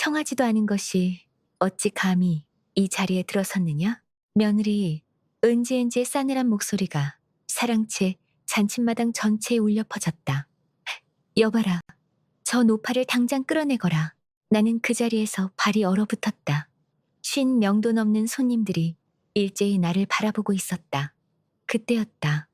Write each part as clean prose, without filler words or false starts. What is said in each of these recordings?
청하지도 않은 것이 어찌 감히 이 자리에 들어섰느냐? 며느리 은지은지의 싸늘한 목소리가 사랑채 잔칫마당 전체에 울려 퍼졌다. 여봐라, 저 노파를 당장 끌어내거라. 나는 그 자리에서 발이 얼어붙었다. 50명도 넘는 손님들이 일제히 나를 바라보고 있었다. 그때였다.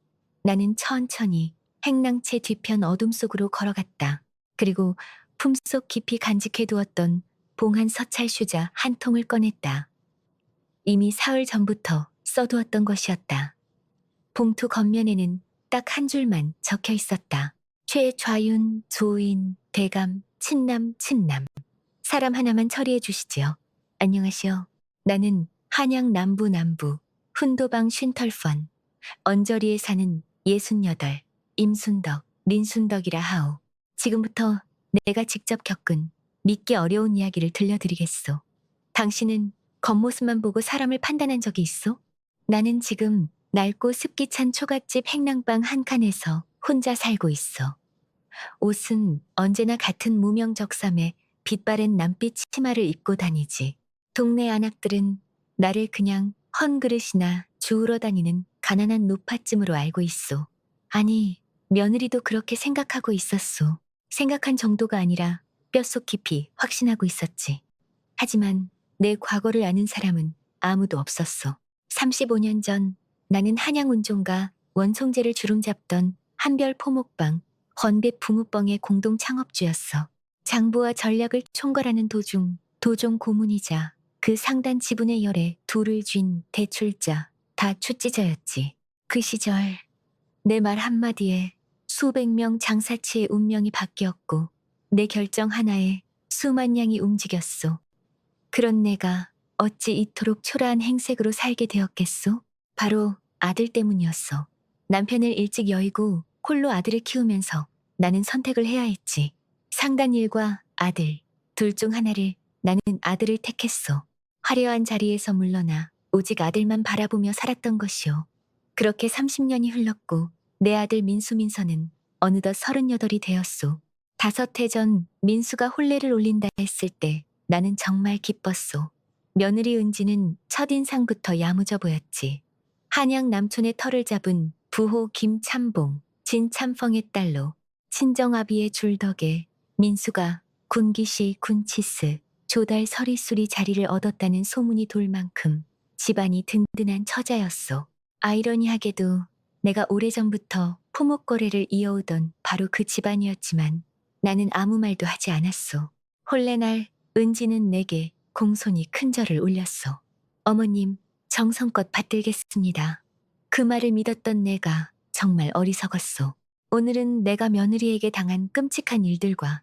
나는 천천히 행랑채 뒤편 어둠 속으로 걸어갔다. 그리고 품속 깊이 간직해 두었던 봉한 서찰 휴자 한 통을 꺼냈다. 이미 사흘 전부터 써두었던 것이었다. 봉투 겉면에는 딱 한 줄만 적혀 있었다. 최좌윤, 조인, 대감, 친남, 친남. 사람 하나만 처리해 주시지요. 안녕하시오. 나는 한양 남부 훈도방 쉰털펀 언저리에 사는 68 임순덕, 린순덕이라 하오. 지금부터 내가 직접 겪은 믿기 어려운 이야기를 들려드리겠소. 당신은 겉모습만 보고 사람을 판단한 적이 있소? 나는 지금 낡고 습기 찬 초가집 행랑방 한 칸에서 혼자 살고 있어. 옷은 언제나 같은 무명적삼에 빛바랜 남빛 치마를 입고 다니지. 동네 안악들은 나를 그냥 헌그릇이나 주우러 다니는 가난한 노파쯤으로 알고 있소. 아니, 며느리도 그렇게 생각하고 있었소. 생각한 정도가 아니라 뼛속 깊이 확신하고 있었지. 하지만 내 과거를 아는 사람은 아무도 없었어. 35년 전 나는 한양 운종가 원총재를 주름잡던 한별 포목방 헌배 부무뻥의 공동 창업주였어. 장부와 전략을 총괄하는 도중 도종 고문이자 그 상단 지분의 열에 둘을 쥔 대출자 다 출지자였지. 그 시절 내 말 한마디에 수백 명 장사치의 운명이 바뀌었고 내 결정 하나에 수만 양이 움직였소. 그런 내가 어찌 이토록 초라한 행색으로 살게 되었겠소? 바로 아들 때문이었어. 남편을 일찍 여의고 홀로 아들을 키우면서 나는 선택을 해야 했지. 상단 일과 아들, 둘 중 하나를 나는 아들을 택했어. 화려한 자리에서 물러나 오직 아들만 바라보며 살았던 것이오. 그렇게 30년이 흘렀고 내 아들 민수민서는 어느덧 38이 되었소. 5해 전 민수가 혼례를 올린다 했을 때 나는 정말 기뻤소. 며느리 은지는 첫인상부터 야무져 보였지. 한양 남촌의 터를 잡은 부호 김참봉, 진참펑의 딸로 친정아비의 줄덕에 민수가 군기시 군치스, 조달 서리수리 자리를 얻었다는 소문이 돌 만큼 집안이 든든한 처자였소. 아이러니하게도 내가 오래전부터 포목거래를 이어오던 바로 그 집안이었지만 나는 아무 말도 하지 않았소. 혼례날 은지는 내게 공손히 큰 절을 올렸소. 어머님, 정성껏 받들겠습니다. 그 말을 믿었던 내가 정말 어리석었소. 오늘은 내가 며느리에게 당한 끔찍한 일들과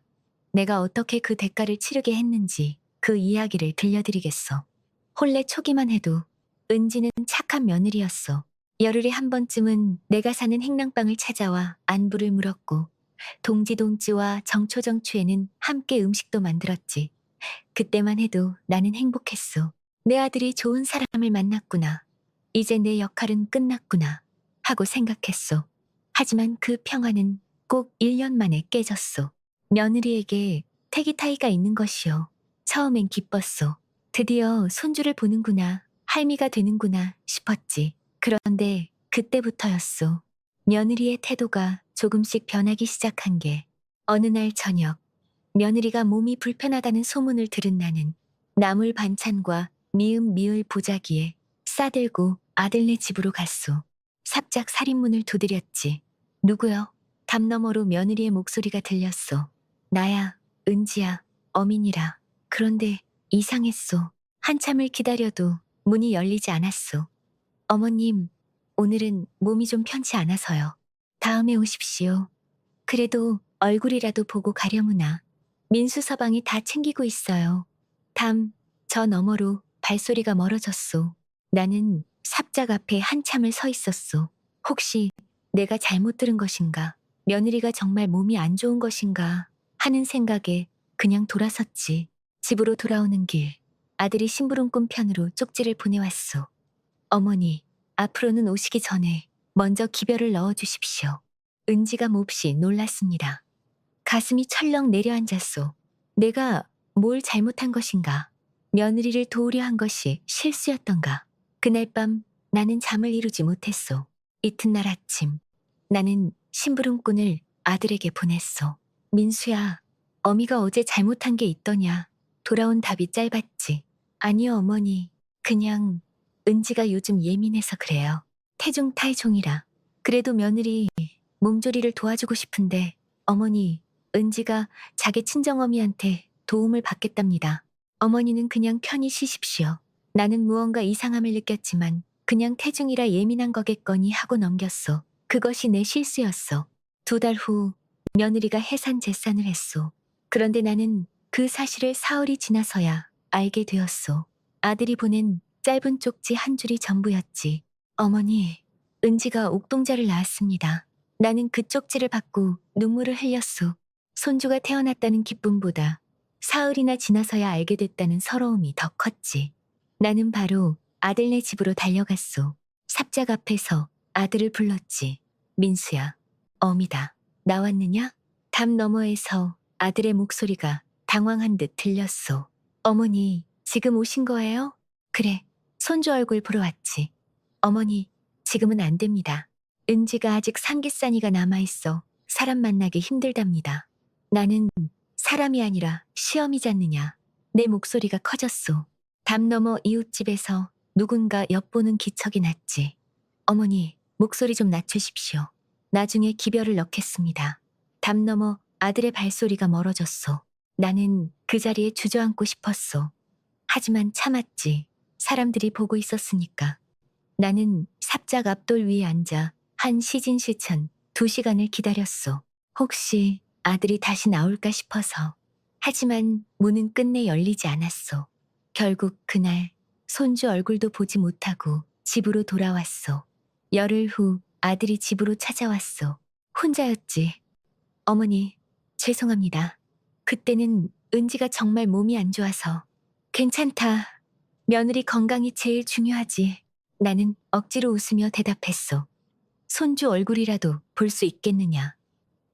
내가 어떻게 그 대가를 치르게 했는지 그 이야기를 들려드리겠소. 혼례 초기만 해도 은지는 착한 며느리였소. 열흘에 한 번쯤은 내가 사는 행랑방을 찾아와 안부를 물었고 동지동지와 정초정추에는 함께 음식도 만들었지. 그때만 해도 나는 행복했소. 내 아들이 좋은 사람을 만났구나. 이제 내 역할은 끝났구나 하고 생각했소. 하지만 그 평화는 꼭 1년 만에 깨졌소. 며느리에게 태기 타이가 있는 것이요. 처음엔 기뻤소. 드디어 손주를 보는구나, 할미가 되는구나 싶었지. 그런데 그때부터였소. 며느리의 태도가 조금씩 변하기 시작한 게 어느 날 저녁 며느리가 몸이 불편하다는 소문을 들은 나는 나물 반찬과 미음 미을 보자기에 싸들고 아들네 집으로 갔소. 삽작 살인문을 두드렸지. 누구요? 담 너머로 며느리의 목소리가 들렸소. 나야, 은지야, 어민이라. 그런데 이상했소. 한참을 기다려도 문이 열리지 않았소. 어머님, 오늘은 몸이 좀 편치 않아서요. 다음에 오십시오. 그래도 얼굴이라도 보고 가려무나. 민수 서방이 다 챙기고 있어요. 저 너머로 발소리가 멀어졌소. 나는 삽작 앞에 한참을 서 있었소. 혹시 내가 잘못 들은 것인가? 며느리가 정말 몸이 안 좋은 것인가? 하는 생각에 그냥 돌아섰지. 집으로 돌아오는 길, 아들이 심부름꾼 편으로 쪽지를 보내왔소. 어머니, 앞으로는 오시기 전에 먼저 기별을 넣어주십시오. 은지가 몹시 놀랐습니다. 가슴이 철렁 내려앉았소. 내가 뭘 잘못한 것인가? 며느리를 도우려 한 것이 실수였던가? 그날 밤 나는 잠을 이루지 못했소. 이튿날 아침 나는 심부름꾼을 아들에게 보냈소. 민수야, 어미가 어제 잘못한 게 있더냐? 돌아온 답이 짧았지. 아니요, 어머니. 그냥 은지가 요즘 예민해서 그래요. 태중 타이종이라. 그래도 며느리 몸조리를 도와주고 싶은데 어머니, 은지가 자기 친정어미한테 도움을 받겠답니다. 어머니는 그냥 편히 쉬십시오. 나는 무언가 이상함을 느꼈지만 그냥 태중이라 예민한 거겠거니 하고 넘겼소. 그것이 내 실수였소. 2달 후 며느리가 해산 재산을 했소. 그런데 나는 그 사실을 사흘이 지나서야 알게 되었소. 아들이 보낸 짧은 쪽지 한 줄이 전부였지. 어머니, 은지가 옥동자를 낳았습니다. 나는 그 쪽지를 받고 눈물을 흘렸소. 손주가 태어났다는 기쁨보다 사흘이나 지나서야 알게 됐다는 서러움이 더 컸지. 나는 바로 아들네 집으로 달려갔소. 삽작 앞에서 아들을 불렀지. 민수야, 어미다. 나왔느냐? 담 너머에서 아들의 목소리가 당황한 듯 들렸소. 어머니, 지금 오신 거예요? 그래, 손주 얼굴 보러 왔지. 어머니, 지금은 안 됩니다. 은지가 아직 상기싸니가 남아있어 사람 만나기 힘들답니다. 나는 사람이 아니라 시험이잖느냐. 내 목소리가 커졌소. 담 너머 이웃집에서 누군가 엿보는 기척이 났지. 어머니, 목소리 좀 낮추십시오. 나중에 기별을 넣겠습니다. 담 너머 아들의 발소리가 멀어졌소. 나는 그 자리에 주저앉고 싶었소. 하지만 참았지. 사람들이 보고 있었으니까. 나는 삽작 앞돌 위에 앉아 한 시진실천 2시간을 기다렸소. 혹시 아들이 다시 나올까 싶어서. 하지만 문은 끝내 열리지 않았소. 결국 그날 손주 얼굴도 보지 못하고 집으로 돌아왔소. 열흘 후 아들이 집으로 찾아왔소. 혼자였지. 어머니, 죄송합니다. 그때는 은지가 정말 몸이 안 좋아서. 괜찮다. 며느리 건강이 제일 중요하지. 나는 억지로 웃으며 대답했소. 손주 얼굴이라도 볼 수 있겠느냐.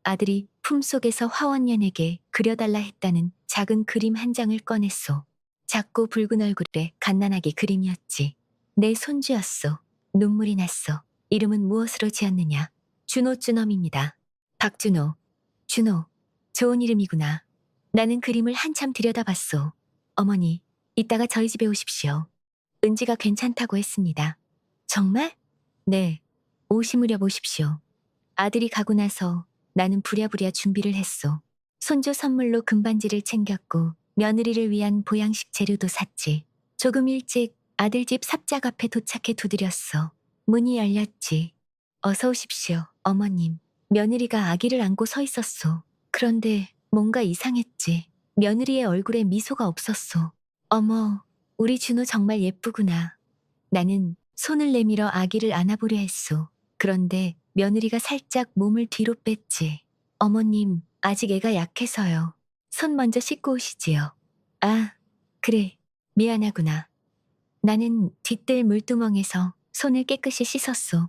아들이 품속에서 화원년에게 그려달라 했다는 작은 그림 한 장을 꺼냈소. 작고 붉은 얼굴에 갓난아기 그림이었지. 내 손주였소. 눈물이 났소. 이름은 무엇으로 지었느냐. 준호쭈넘입니다. 박준호. 준호. 좋은 이름이구나. 나는 그림을 한참 들여다봤소. 어머니, 이따가 저희 집에 오십시오. 은지가 괜찮다고 했습니다. 정말? 네. 오시 무렵 오십시오. 아들이 가고 나서 나는 부랴부랴 준비를 했소. 손주 선물로 금반지를 챙겼고 며느리를 위한 보양식 재료도 샀지. 조금 일찍 아들 집 삽작 앞에 도착해 두드렸어. 문이 열렸지. 어서 오십시오, 어머님. 며느리가 아기를 안고 서 있었소. 그런데 뭔가 이상했지. 며느리의 얼굴에 미소가 없었소. 어머, 우리 준호 정말 예쁘구나. 나는 손을 내밀어 아기를 안아보려 했소. 그런데 며느리가 살짝 몸을 뒤로 뺐지. 어머님, 아직 애가 약해서요. 손 먼저 씻고 오시지요. 아, 그래. 미안하구나. 나는 뒷뜰 물두멍에서 손을 깨끗이 씻었소.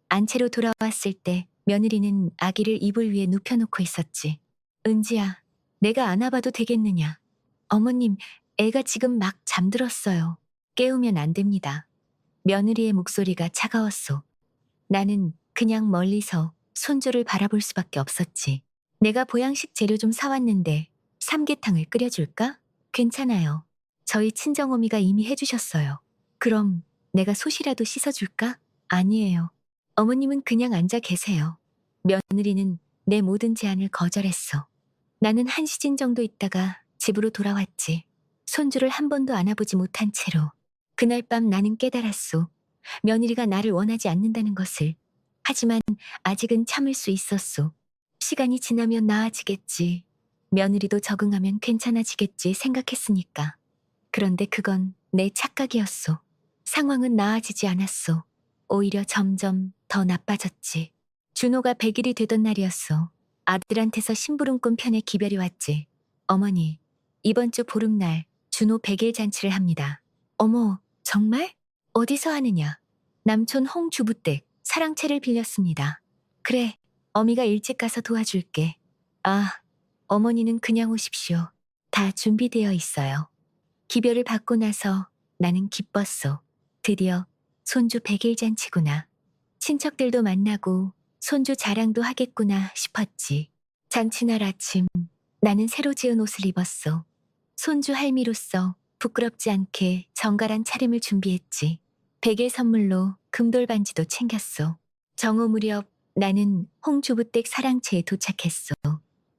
안채로 돌아왔을 때 며느리는 아기를 이불 위에 눕혀놓고 있었지. 은지야, 내가 안아봐도 되겠느냐. 어머님, 애가 지금 막 잠들었어요. 깨우면 안 됩니다. 며느리의 목소리가 차가웠소. 나는 그냥 멀리서 손주를 바라볼 수밖에 없었지. 내가 보양식 재료 좀 사왔는데 삼계탕을 끓여줄까? 괜찮아요. 저희 친정어미가 이미 해주셨어요. 그럼 내가 솥이라도 씻어줄까? 아니에요. 어머님은 그냥 앉아 계세요. 며느리는 내 모든 제안을 거절했어. 나는 한 시간 정도 있다가 집으로 돌아왔지. 손주를 한 번도 안아보지 못한 채로. 그날 밤 나는 깨달았소. 며느리가 나를 원하지 않는다는 것을. 하지만 아직은 참을 수 있었소. 시간이 지나면 나아지겠지. 며느리도 적응하면 괜찮아지겠지 생각했으니까. 그런데 그건 내 착각이었소. 상황은 나아지지 않았소. 오히려 점점 더 나빠졌지. 준호가 100일이 되던 날이었소. 아들한테서 심부름꾼 편에 기별이 왔지. 어머니, 이번 주 보름날 준호 100일 잔치를 합니다. 어머, 정말? 어디서 하느냐? 남촌 홍주부댁 사랑채를 빌렸습니다. 그래, 어미가 일찍 가서 도와줄게. 아, 어머니는 그냥 오십시오. 다 준비되어 있어요. 기별을 받고 나서 나는 기뻤소. 드디어 손주 100일 잔치구나. 친척들도 만나고 손주 자랑도 하겠구나 싶었지. 잔치날 아침 나는 새로 지은 옷을 입었소. 손주 할미로서 부끄럽지 않게 정갈한 차림을 준비했지. 100일 선물로 금돌 반지도 챙겼소. 정오 무렵 나는 홍주부댁 사랑채에 도착했소.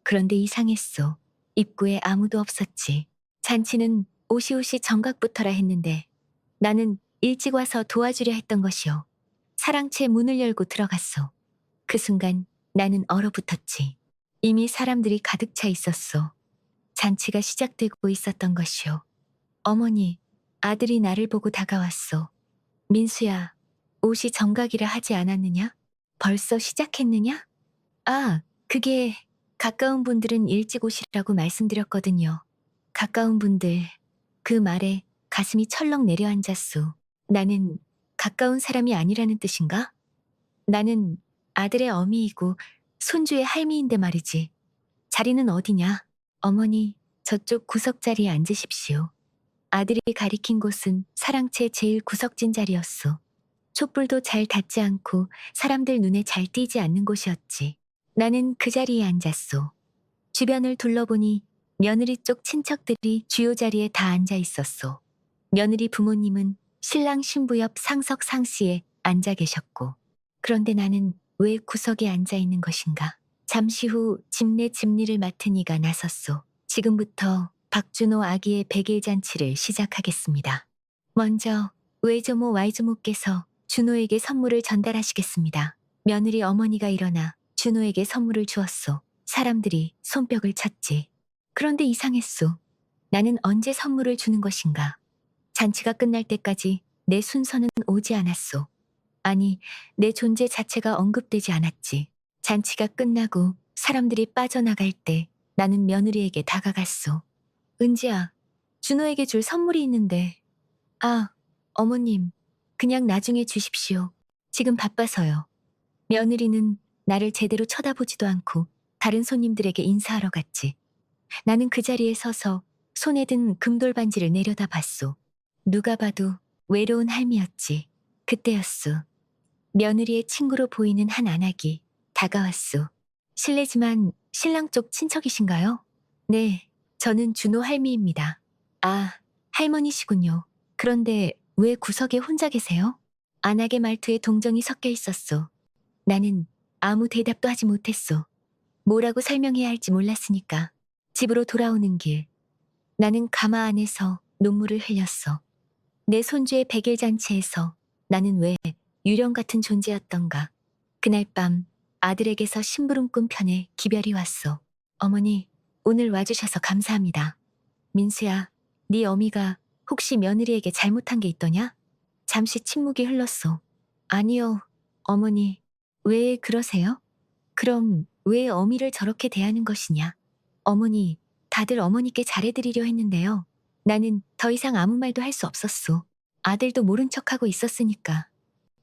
그런데 이상했소. 입구에 아무도 없었지. 잔치는 오시오시 정각부터라 했는데 나는 일찍 와서 도와주려 했던 것이오. 사랑채 문을 열고 들어갔소. 그 순간 나는 얼어붙었지. 이미 사람들이 가득 차 있었소. 잔치가 시작되고 있었던 것이오. 어머니, 아들이 나를 보고 다가왔소. 민수야, 옷이 정각이라 하지 않았느냐? 벌써 시작했느냐? 아, 그게 가까운 분들은 일찍 오시라고 말씀드렸거든요. 가까운 분들, 그 말에 가슴이 철렁 내려앉았소. 나는 가까운 사람이 아니라는 뜻인가? 나는 아들의 어미이고 손주의 할미인데 말이지. 자리는 어디냐? 어머니, 저쪽 구석 자리에 앉으십시오. 아들이 가리킨 곳은 사랑채 제일 구석진 자리였소. 촛불도 잘 닿지 않고 사람들 눈에 잘 띄지 않는 곳이었지. 나는 그 자리에 앉았소. 주변을 둘러보니 며느리 쪽 친척들이 주요 자리에 다 앉아 있었소. 며느리 부모님은 신랑 신부 옆 상석 상씨에 앉아 계셨고, 그런데 나는 왜 구석에 앉아 있는 것인가? 잠시 후 집내 집리를 맡은 이가 나섰소. 지금부터 박준호 아기의 100일 잔치를 시작하겠습니다. 먼저 외조모 Y조모께서 준호에게 선물을 전달하시겠습니다. 며느리 어머니가 일어나 준호에게 선물을 주었소. 사람들이 손뼉을 쳤지. 그런데 이상했소. 나는 언제 선물을 주는 것인가? 잔치가 끝날 때까지 내 순서는 오지 않았소. 아니, 내 존재 자체가 언급되지 않았지. 잔치가 끝나고 사람들이 빠져나갈 때 나는 며느리에게 다가갔소. 은지야, 준호에게 줄 선물이 있는데. 아, 어머님, 그냥 나중에 주십시오. 지금 바빠서요. 며느리는 나를 제대로 쳐다보지도 않고 다른 손님들에게 인사하러 갔지. 나는 그 자리에 서서 손에 든 금돌 반지를 내려다봤소. 누가 봐도 외로운 할미였지. 그때였소. 며느리의 친구로 보이는 한 안악이 다가왔소. 실례지만 신랑 쪽 친척이신가요? 네, 저는 준호 할미입니다. 아, 할머니시군요. 그런데 왜 구석에 혼자 계세요? 안악의 말투에 동정이 섞여 있었소. 나는 아무 대답도 하지 못했소. 뭐라고 설명해야 할지 몰랐으니까. 집으로 돌아오는 길, 나는 가마 안에서 눈물을 흘렸어. 내 손주의 100일 잔치에서 나는 왜 유령 같은 존재였던가. 그날 밤 아들에게서 심부름꾼 편에 기별이 왔어. 어머니, 오늘 와주셔서 감사합니다. 민수야, 네 어미가 혹시 며느리에게 잘못한 게 있더냐? 잠시 침묵이 흘렀어. 아니요, 어머니. 왜 그러세요? 그럼 왜 어미를 저렇게 대하는 것이냐? 어머니, 다들 어머니께 잘해드리려 했는데요. 나는 더 이상 아무 말도 할 수 없었소. 아들도 모른 척하고 있었으니까.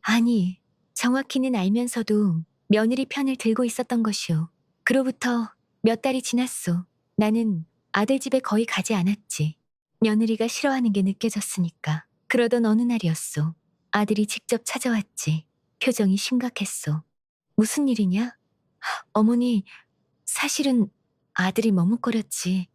아니, 정확히는 알면서도 며느리 편을 들고 있었던 것이오. 그로부터 몇 달이 지났소. 나는 아들 집에 거의 가지 않았지. 며느리가 싫어하는 게 느껴졌으니까. 그러던 어느 날이었소. 아들이 직접 찾아왔지. 표정이 심각했소. 무슨 일이냐? 어머니, 사실은 아들이 머뭇거렸지.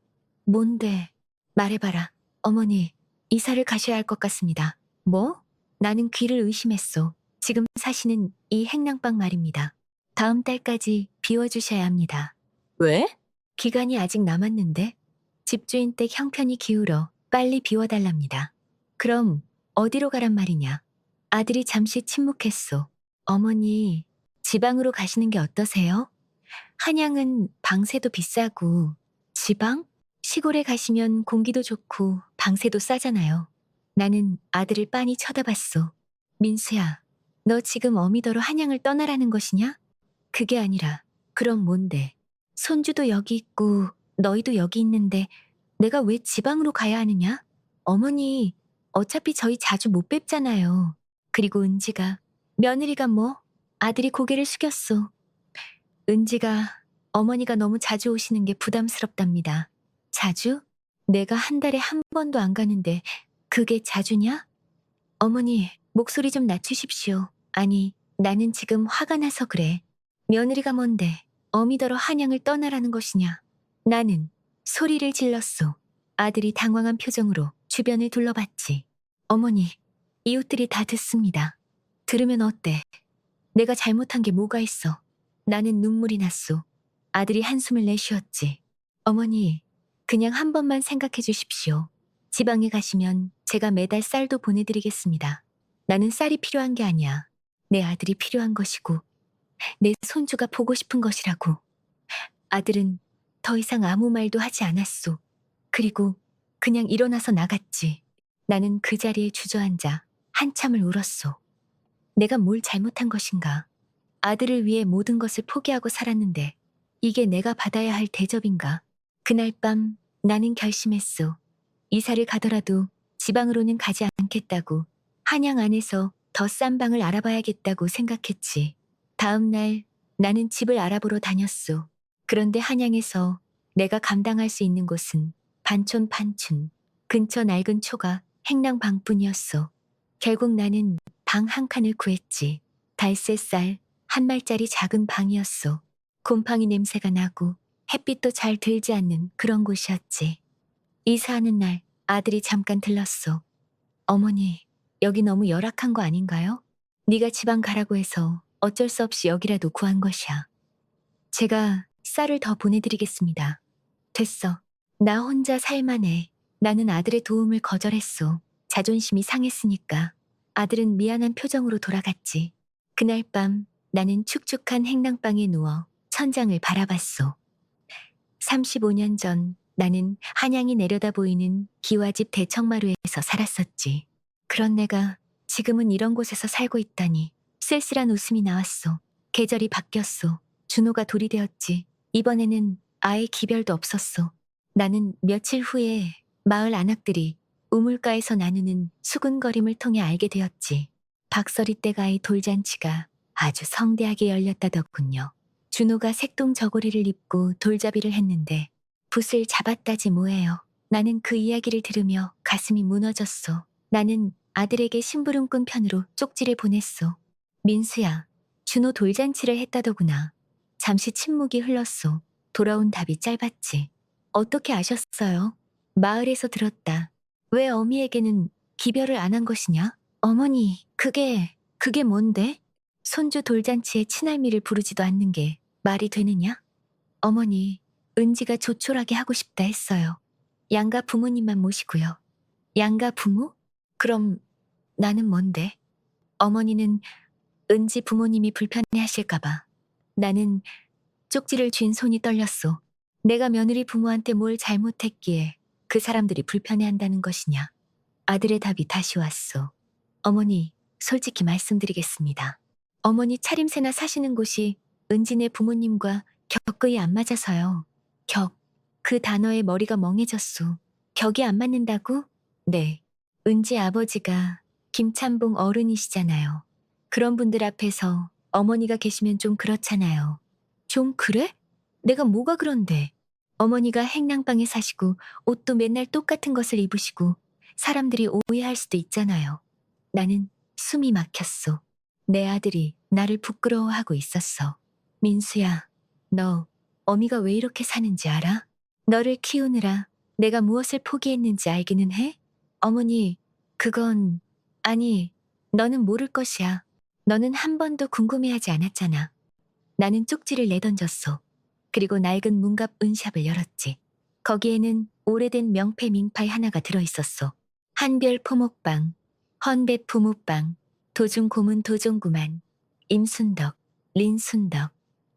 뭔데? 말해봐라. 어머니, 이사를 가셔야 할 것 같습니다. 뭐? 나는 귀를 의심했소. 지금 사시는 이 행랑방 말입니다. 다음 달까지 비워주셔야 합니다. 왜? 기간이 아직 남았는데 집주인 댁 형편이 기울어 빨리 비워달랍니다. 그럼 어디로 가란 말이냐? 아들이 잠시 침묵했소. 어머니, 지방으로 가시는 게 어떠세요? 한양은 방세도 비싸고 지방? 시골에 가시면 공기도 좋고 방세도 싸잖아요. 나는 아들을 빤히 쳐다봤소. 민수야, 너 지금 어미더러 한양을 떠나라는 것이냐? 그게 아니라 그럼 뭔데? 손주도 여기 있고 너희도 여기 있는데 내가 왜 지방으로 가야 하느냐? 어머니, 어차피 저희 자주 못 뵙잖아요. 그리고 은지가 며느리가 뭐? 아들이 고개를 숙였소. 은지가 어머니가 너무 자주 오시는 게 부담스럽답니다. 자주? 내가 한 달에 한 번도 안 가는데 그게 자주냐? 어머니, 목소리 좀 낮추십시오. 아니, 나는 지금 화가 나서 그래. 며느리가 뭔데 어미더러 한양을 떠나라는 것이냐? 나는 소리를 질렀소. 아들이 당황한 표정으로 주변을 둘러봤지. 어머니, 이웃들이 다 듣습니다. 들으면 어때? 내가 잘못한 게 뭐가 있어? 나는 눈물이 났소. 아들이 한숨을 내쉬었지. 어머니, 그냥 한 번만 생각해 주십시오. 지방에 가시면 제가 매달 쌀도 보내드리겠습니다. 나는 쌀이 필요한 게 아니야. 내 아들이 필요한 것이고, 내 손주가 보고 싶은 것이라고. 아들은 더 이상 아무 말도 하지 않았소. 그리고 그냥 일어나서 나갔지. 나는 그 자리에 주저앉아 한참을 울었소. 내가 뭘 잘못한 것인가? 아들을 위해 모든 것을 포기하고 살았는데 이게 내가 받아야 할 대접인가? 그날 밤 나는 결심했소. 이사를 가더라도 지방으로는 가지 않겠다고. 한양 안에서 더 싼 방을 알아봐야겠다고 생각했지. 다음 날 나는 집을 알아보러 다녔소. 그런데 한양에서 내가 감당할 수 있는 곳은 반촌 판춘, 근처 낡은 초가 행랑방뿐이었소. 결국 나는 방 한 칸을 구했지. 달새쌀 한 말짜리 작은 방이었소. 곰팡이 냄새가 나고 햇빛도 잘 들지 않는 그런 곳이었지. 이사하는 날 아들이 잠깐 들렀소. 어머니, 여기 너무 열악한 거 아닌가요? 네가 지방 가라고 해서 어쩔 수 없이 여기라도 구한 것이야. 제가 쌀을 더 보내드리겠습니다. 됐어. 나 혼자 살만해. 나는 아들의 도움을 거절했소. 자존심이 상했으니까. 아들은 미안한 표정으로 돌아갔지. 그날 밤 나는 축축한 행랑방에 누워 천장을 바라봤소. 35년 전 나는 한양이 내려다 보이는 기와집 대청마루에서 살았었지. 그런 내가 지금은 이런 곳에서 살고 있다니 쓸쓸한 웃음이 나왔소. 계절이 바뀌었소. 준호가 돌이 되었지. 이번에는 아예 기별도 없었소. 나는 며칠 후에 마을 안악들이 우물가에서 나누는 수군거림을 통해 알게 되었지. 박서리 댁아이 돌잔치가 아주 성대하게 열렸다더군요. 준호가 색동 저고리를 입고 돌잡이를 했는데 붓을 잡았다지 뭐예요. 나는 그 이야기를 들으며 가슴이 무너졌소. 나는 아들에게 심부름꾼 편으로 쪽지를 보냈소. 민수야, 준호 돌잔치를 했다더구나. 잠시 침묵이 흘렀소. 돌아온 답이 짧았지. 어떻게 아셨어요? 마을에서 들었다. 왜 어미에게는 기별을 안 한 것이냐? 어머니, 그게 뭔데? 손주 돌잔치에 친할미를 부르지도 않는 게 말이 되느냐? 어머니, 은지가 조촐하게 하고 싶다 했어요. 양가 부모님만 모시고요. 양가 부모? 그럼 나는 뭔데? 어머니는 은지 부모님이 불편해하실까봐. 나는 쪽지를 쥔 손이 떨렸소. 내가 며느리 부모한테 뭘 잘못했기에 그 사람들이 불편해한다는 것이냐. 아들의 답이 다시 왔소. 어머니, 솔직히 말씀드리겠습니다. 어머니 차림새나 사시는 곳이 은진의 부모님과 격의 안 맞아서요. 그 단어에 머리가 멍해졌소. 격이 안 맞는다고? 네. 은지 아버지가 김찬봉 어른이시잖아요. 그런 분들 앞에서 어머니가 계시면 좀 그렇잖아요. 좀 그래? 내가 뭐가 그런데? 어머니가 행랑방에 사시고 옷도 맨날 똑같은 것을 입으시고 사람들이 오해할 수도 있잖아요. 나는 숨이 막혔소. 내 아들이 나를 부끄러워하고 있었어. 민수야, 너 어미가 왜 이렇게 사는지 알아? 너를 키우느라 내가 무엇을 포기했는지 알기는 해? 어머니, 그건... 아니, 너는 모를 것이야. 너는 한 번도 궁금해하지 않았잖아. 나는 쪽지를 내던졌소. 그리고 낡은 문갑 은샵을 열었지. 거기에는 오래된 명패 민파이 하나가 들어있었소. 한별 포목방, 헌배 부무방, 도중 고문 도종구만, 임순덕, 린순덕.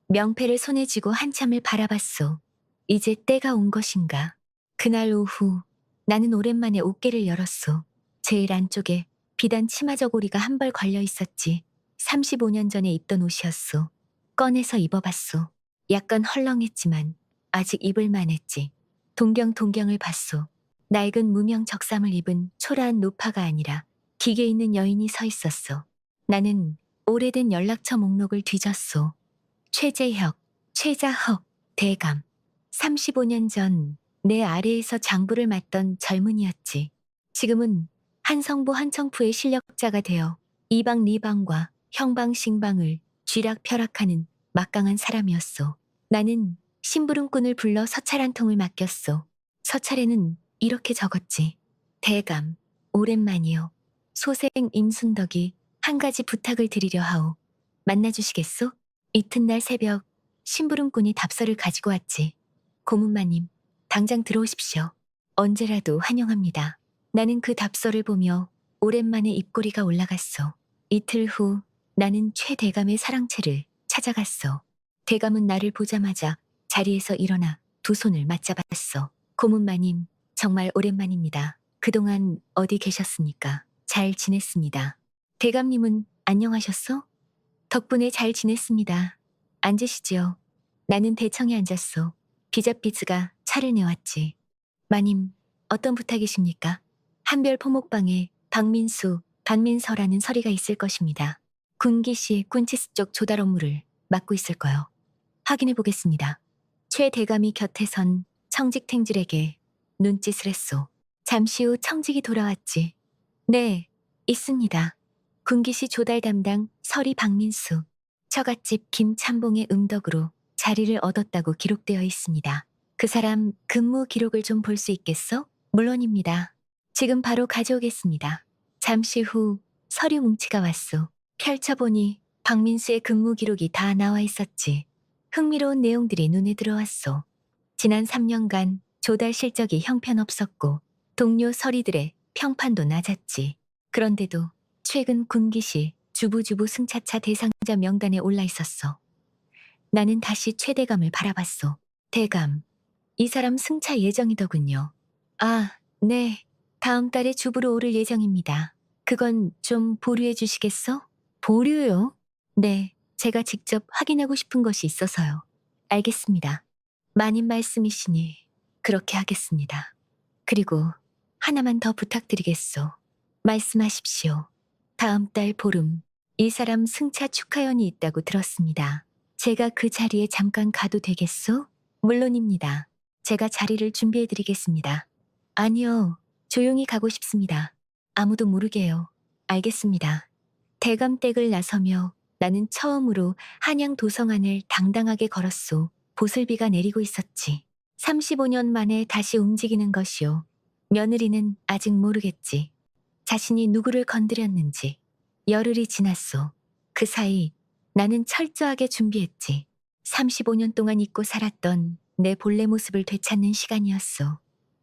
명패를 손에 쥐고 한참을 바라봤소. 이제 때가 온 것인가. 그날 오후 나는 오랜만에 옷개를 열었소. 제일 안쪽에 비단 치마 저고리가 한 벌 걸려 있었지. 35년 전에 입던 옷이었소. 꺼내서 입어봤소. 약간 헐렁했지만 아직 입을만 했지. 동경을 봤소. 낡은 무명 적삼을 입은 초라한 노파가 아니라 기계 있는 여인이 서 있었소. 나는 오래된 연락처 목록을 뒤졌소. 최재혁, 최자혁, 대감. 35년 전 내 아래에서 장부를 맡던 젊은이였지. 지금은 한 성부 한 청프의 실력자가 되어 이방 리방과 형방 신방을 쥐락펴락하는 막강한 사람이었소. 나는 심부름꾼을 불러 서찰 한 통을 맡겼소. 서찰에는 이렇게 적었지. 대감, 오랜만이요. 소생 임순덕이 한 가지 부탁을 드리려 하오. 만나주시겠소? 이튿날 새벽 심부름꾼이 답서를 가지고 왔지. 고문마님, 당장 들어오십시오. 언제라도 환영합니다. 나는 그 답서를 보며 오랜만에 입꼬리가 올라갔어. 이틀 후 나는 최 대감의 사랑채를 찾아갔어. 대감은 나를 보자마자 자리에서 일어나 두 손을 맞잡았어. 고문마님, 정말 오랜만입니다. 그동안 어디 계셨습니까? 잘 지냈습니다. 대감님은 안녕하셨어? 덕분에 잘 지냈습니다. 앉으시지요. 나는 대청에 앉았어. 비자비즈가 차를 내왔지. 마님, 어떤 부탁이십니까? 한별 포목방에 박민수, 박민서라는 서리가 있을 것입니다. 군기시 꾼치스 쪽 조달 업무를 맡고 있을 거요. 확인해 보겠습니다. 최 대감이 곁에 선 청직탱질에게 눈짓을 했소. 잠시 후 청직이 돌아왔지. 네, 있습니다. 군기시 조달 담당 서리 박민수. 처갓집 김참봉의 음덕으로 자리를 얻었다고 기록되어 있습니다. 그 사람 근무 기록을 좀 볼 수 있겠어? 물론입니다. 지금 바로 가져오겠습니다. 잠시 후 서류 뭉치가 왔소. 펼쳐보니 박민수의 근무 기록이 다 나와 있었지. 흥미로운 내용들이 눈에 들어왔소. 지난 3년간 조달 실적이 형편없었고 동료 서리들의 평판도 낮았지. 그런데도 최근 군기시 주부주부 승차차 대상자 명단에 올라 있었어. 나는 다시 최 대감을 바라봤소. 대감, 이 사람 승차 예정이더군요. 아, 네. 다음 달에 주부로 오를 예정입니다. 그건 좀 보류해 주시겠어? 보류요? 네, 제가 직접 확인하고 싶은 것이 있어서요. 알겠습니다. 마님 말씀이시니 그렇게 하겠습니다. 그리고 하나만 더 부탁드리겠소. 말씀하십시오. 다음 달 보름, 이 사람 승차 축하연이 있다고 들었습니다. 제가 그 자리에 잠깐 가도 되겠소? 물론입니다. 제가 자리를 준비해드리겠습니다. 아니요, 조용히 가고 싶습니다. 아무도 모르게요. 알겠습니다. 대감댁을 나서며 나는 처음으로 한양 도성안을 당당하게 걸었소. 보슬비가 내리고 있었지. 35년 만에 다시 움직이는 것이오. 며느리는 아직 모르겠지. 자신이 누구를 건드렸는지. 열흘이 지났소. 그 사이 나는 철저하게 준비했지. 35년 동안 잊고 살았던 내 본래 모습을 되찾는 시간이었소.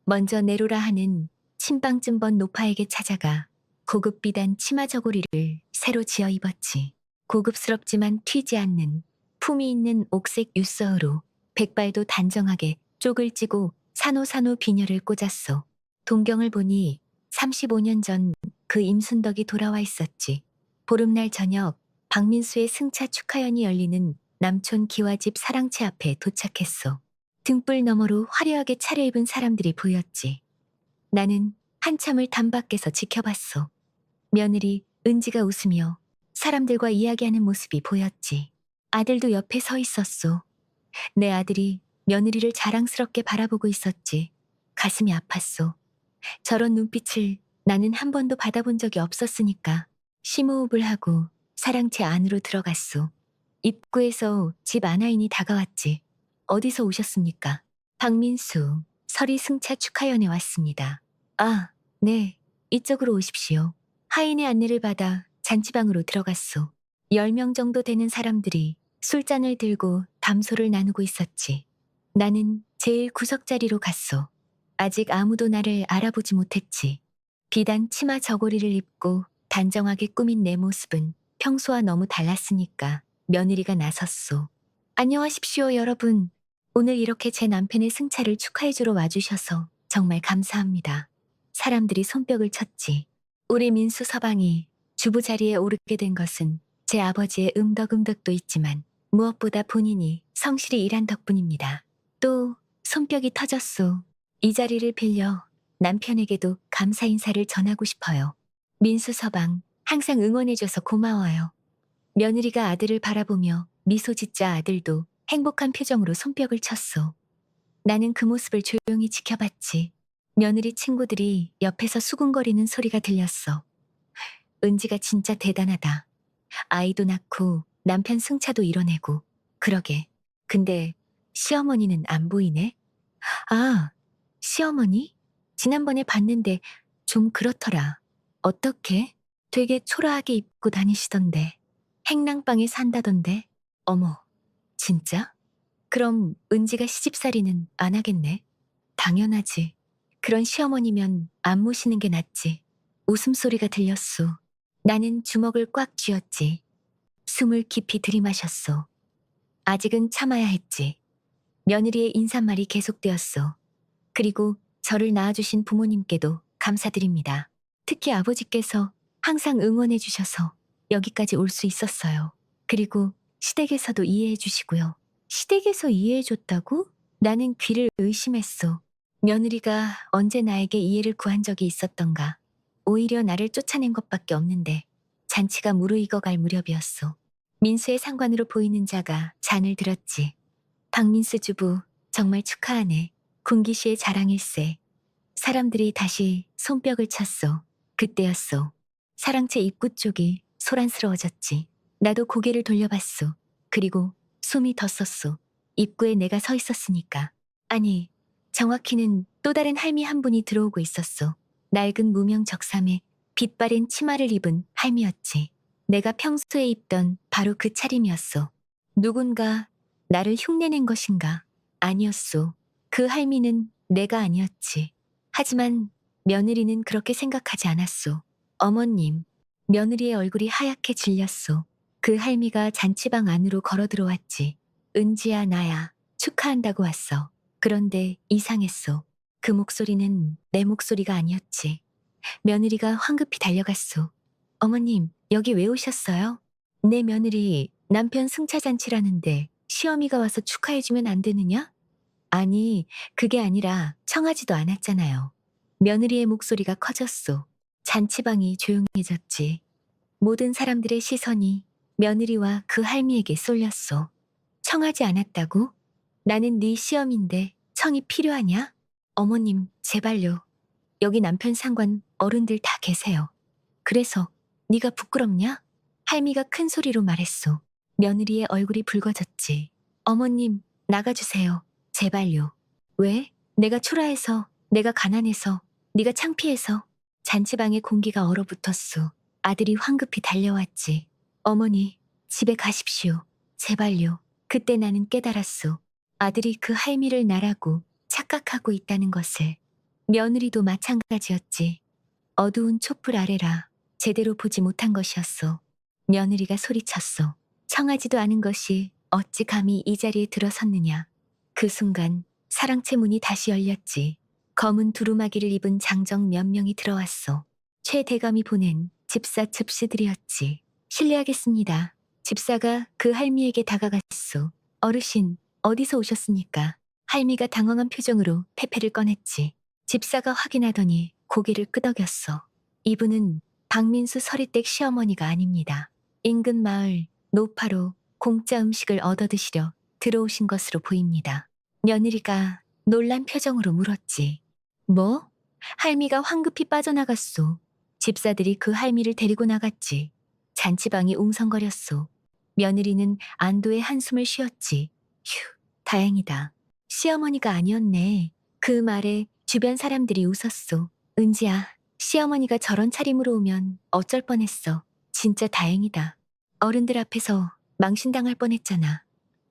먼저 네로라 하는 침방쯤 번 노파에게 찾아가 고급 비단 치마 저고리를 새로 지어 입었지. 고급스럽지만 튀지 않는 품위 있는 옥색 유서으로 백발도 단정하게 쪽을 찌고 산호산호 비녀를 꽂았소. 동경을 보니 35년 전 그 임순덕이 돌아와 있었지. 보름날 저녁 박민수의 승차 축하연이 열리는 남촌 기와집 사랑채 앞에 도착했소. 등불 너머로 화려하게 차려입은 사람들이 보였지. 나는 한참을 담 밖에서 지켜봤소. 며느리 은지가 웃으며 사람들과 이야기하는 모습이 보였지. 아들도 옆에 서 있었소. 내 아들이 며느리를 자랑스럽게 바라보고 있었지. 가슴이 아팠소. 저런 눈빛을 나는 한 번도 받아본 적이 없었으니까 심호흡을 하고 사랑채 안으로 들어갔소. 입구에서 집 아나인이 다가왔지. 어디서 오셨습니까? 박민수, 설이 승차 축하연에 왔습니다. 아, 네. 이쪽으로 오십시오. 하인의 안내를 받아 잔치방으로 들어갔소. 10명 정도 되는 사람들이 술잔을 들고 담소를 나누고 있었지. 나는 제일 구석자리로 갔소. 아직 아무도 나를 알아보지 못했지. 비단 치마 저고리를 입고 단정하게 꾸민 내 모습은 평소와 너무 달랐으니까 며느리가 나섰소. 안녕하십시오, 여러분. 오늘 이렇게 제 남편의 승차를 축하해주러 와주셔서 정말 감사합니다. 사람들이 손뼉을 쳤지. 우리 민수 서방이 주부 자리에 오르게 된 것은 제 아버지의 음덕음덕도 있지만 무엇보다 본인이 성실히 일한 덕분입니다. 또 손뼉이 터졌소. 이 자리를 빌려 남편에게도 감사 인사를 전하고 싶어요. 민수 서방, 항상 응원해줘서 고마워요. 며느리가 아들을 바라보며 미소 짓자 아들도 행복한 표정으로 손뼉을 쳤소. 나는 그 모습을 조용히 지켜봤지. 며느리 친구들이 옆에서 수군거리는 소리가 들렸어. 은지가 진짜 대단하다. 아이도 낳고 남편 승차도 이뤄내고. 그러게. 근데 시어머니는 안 보이네? 아, 시어머니? 지난번에 봤는데 좀 그렇더라. 어떻게? 되게 초라하게 입고 다니시던데. 행랑방에 산다던데. 어머, 진짜? 그럼 은지가 시집살이는 안 하겠네? 당연하지. 그런 시어머니면 안 모시는 게 낫지. 웃음소리가 들렸소. 나는 주먹을 꽉 쥐었지. 숨을 깊이 들이마셨소. 아직은 참아야 했지. 며느리의 인사말이 계속되었소. 그리고 저를 낳아주신 부모님께도 감사드립니다. 특히 아버지께서 항상 응원해 주셔서 여기까지 올 수 있었어요. 그리고 시댁에서도 이해해 주시고요. 시댁에서 이해해 줬다고? 나는 귀를 의심했소. 며느리가 언제 나에게 이해를 구한 적이 있었던가. 오히려 나를 쫓아낸 것밖에 없는데 잔치가 무르익어갈 무렵이었소. 민수의 상관으로 보이는 자가 잔을 들었지. 박민수 주부 정말 축하하네. 군기시의 자랑일세. 사람들이 다시 손뼉을 쳤소. 그때였소. 사랑채 입구 쪽이 소란스러워졌지. 나도 고개를 돌려봤소. 그리고 숨이 덧섰소. 입구에 내가 서 있었으니까. 아니, 정확히는 또 다른 할미 한 분이 들어오고 있었소. 낡은 무명 적삼에 빛바랜 치마를 입은 할미였지. 내가 평소에 입던 바로 그 차림이었소. 누군가 나를 흉내낸 것인가? 아니었소. 그 할미는 내가 아니었지. 하지만 며느리는 그렇게 생각하지 않았소. 어머님, 며느리의 얼굴이 하얗게 질렸소. 그 할미가 잔치방 안으로 걸어 들어왔지. 은지야, 나야. 축하한다고 왔어. 그런데 이상했소. 그 목소리는 내 목소리가 아니었지. 며느리가 황급히 달려갔소. 어머님, 여기 왜 오셨어요? 내 며느리 남편 승차잔치라는데 시어미가 와서 축하해주면 안 되느냐? 아니, 그게 아니라 청하지도 않았잖아요. 며느리의 목소리가 커졌소. 잔치방이 조용해졌지. 모든 사람들의 시선이 며느리와 그 할미에게 쏠렸소. 청하지 않았다고? 나는 네 시어미인데 청이 필요하냐? 어머님, 제발요. 여기 남편 상관 어른들 다 계세요. 그래서 네가 부끄럽냐? 할미가 큰 소리로 말했소. 며느리의 얼굴이 붉어졌지. 어머님, 나가주세요. 제발요. 왜? 내가 초라해서, 내가 가난해서, 네가 창피해서. 잔치방에 공기가 얼어붙었소. 아들이 황급히 달려왔지. 어머니, 집에 가십시오. 제발요. 그때 나는 깨달았소. 아들이 그 할미를 나라고 착각하고 있다는 것을. 며느리도 마찬가지였지. 어두운 촛불 아래라 제대로 보지 못한 것이었소. 며느리가 소리쳤소. 청하지도 않은 것이 어찌 감히 이 자리에 들어섰느냐. 그 순간 사랑채 문이 다시 열렸지. 검은 두루마기를 입은 장정 몇 명이 들어왔소. 최 대감이 보낸 집사 첩시들이었지. 실례하겠습니다. 집사가 그 할미에게 다가갔소. 어르신, 어디서 오셨습니까? 할미가 당황한 표정으로 페페를 꺼냈지. 집사가 확인하더니 고개를 끄덕였어. 이분은 박민수 서리댁 시어머니가 아닙니다. 인근 마을 노파로 공짜 음식을 얻어드시려 들어오신 것으로 보입니다. 며느리가 놀란 표정으로 물었지. 뭐? 할미가 황급히 빠져나갔소. 집사들이 그 할미를 데리고 나갔지. 잔치방이 웅성거렸소. 며느리는 안도의 한숨을 쉬었지. 휴, 다행이다. 시어머니가 아니었네. 그 말에 주변 사람들이 웃었소. 은지야, 시어머니가 저런 차림으로 오면 어쩔 뻔했어. 진짜 다행이다. 어른들 앞에서 망신당할 뻔했잖아.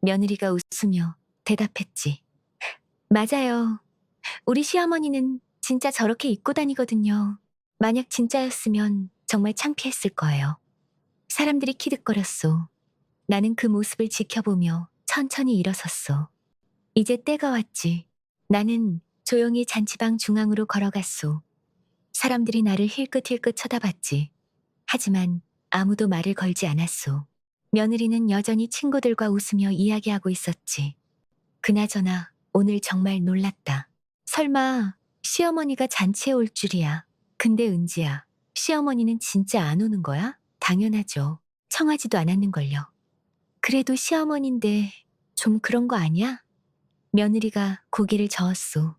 며느리가 웃으며 대답했지. 맞아요. 우리 시어머니는 진짜 저렇게 입고 다니거든요. 만약 진짜였으면 정말 창피했을 거예요. 사람들이 키득거렸소. 나는 그 모습을 지켜보며 천천히 일어섰소. 이제 때가 왔지. 나는 조용히 잔치방 중앙으로 걸어갔소. 사람들이 나를 힐끗힐끗 쳐다봤지. 하지만 아무도 말을 걸지 않았소. 며느리는 여전히 친구들과 웃으며 이야기하고 있었지. 그나저나 오늘 정말 놀랐다. 설마 시어머니가 잔치에 올 줄이야. 근데 은지야, 시어머니는 진짜 안 오는 거야? 당연하죠. 청하지도 않았는걸요. 그래도 시어머니인데 좀 그런 거 아니야? 며느리가 고개를 저었소.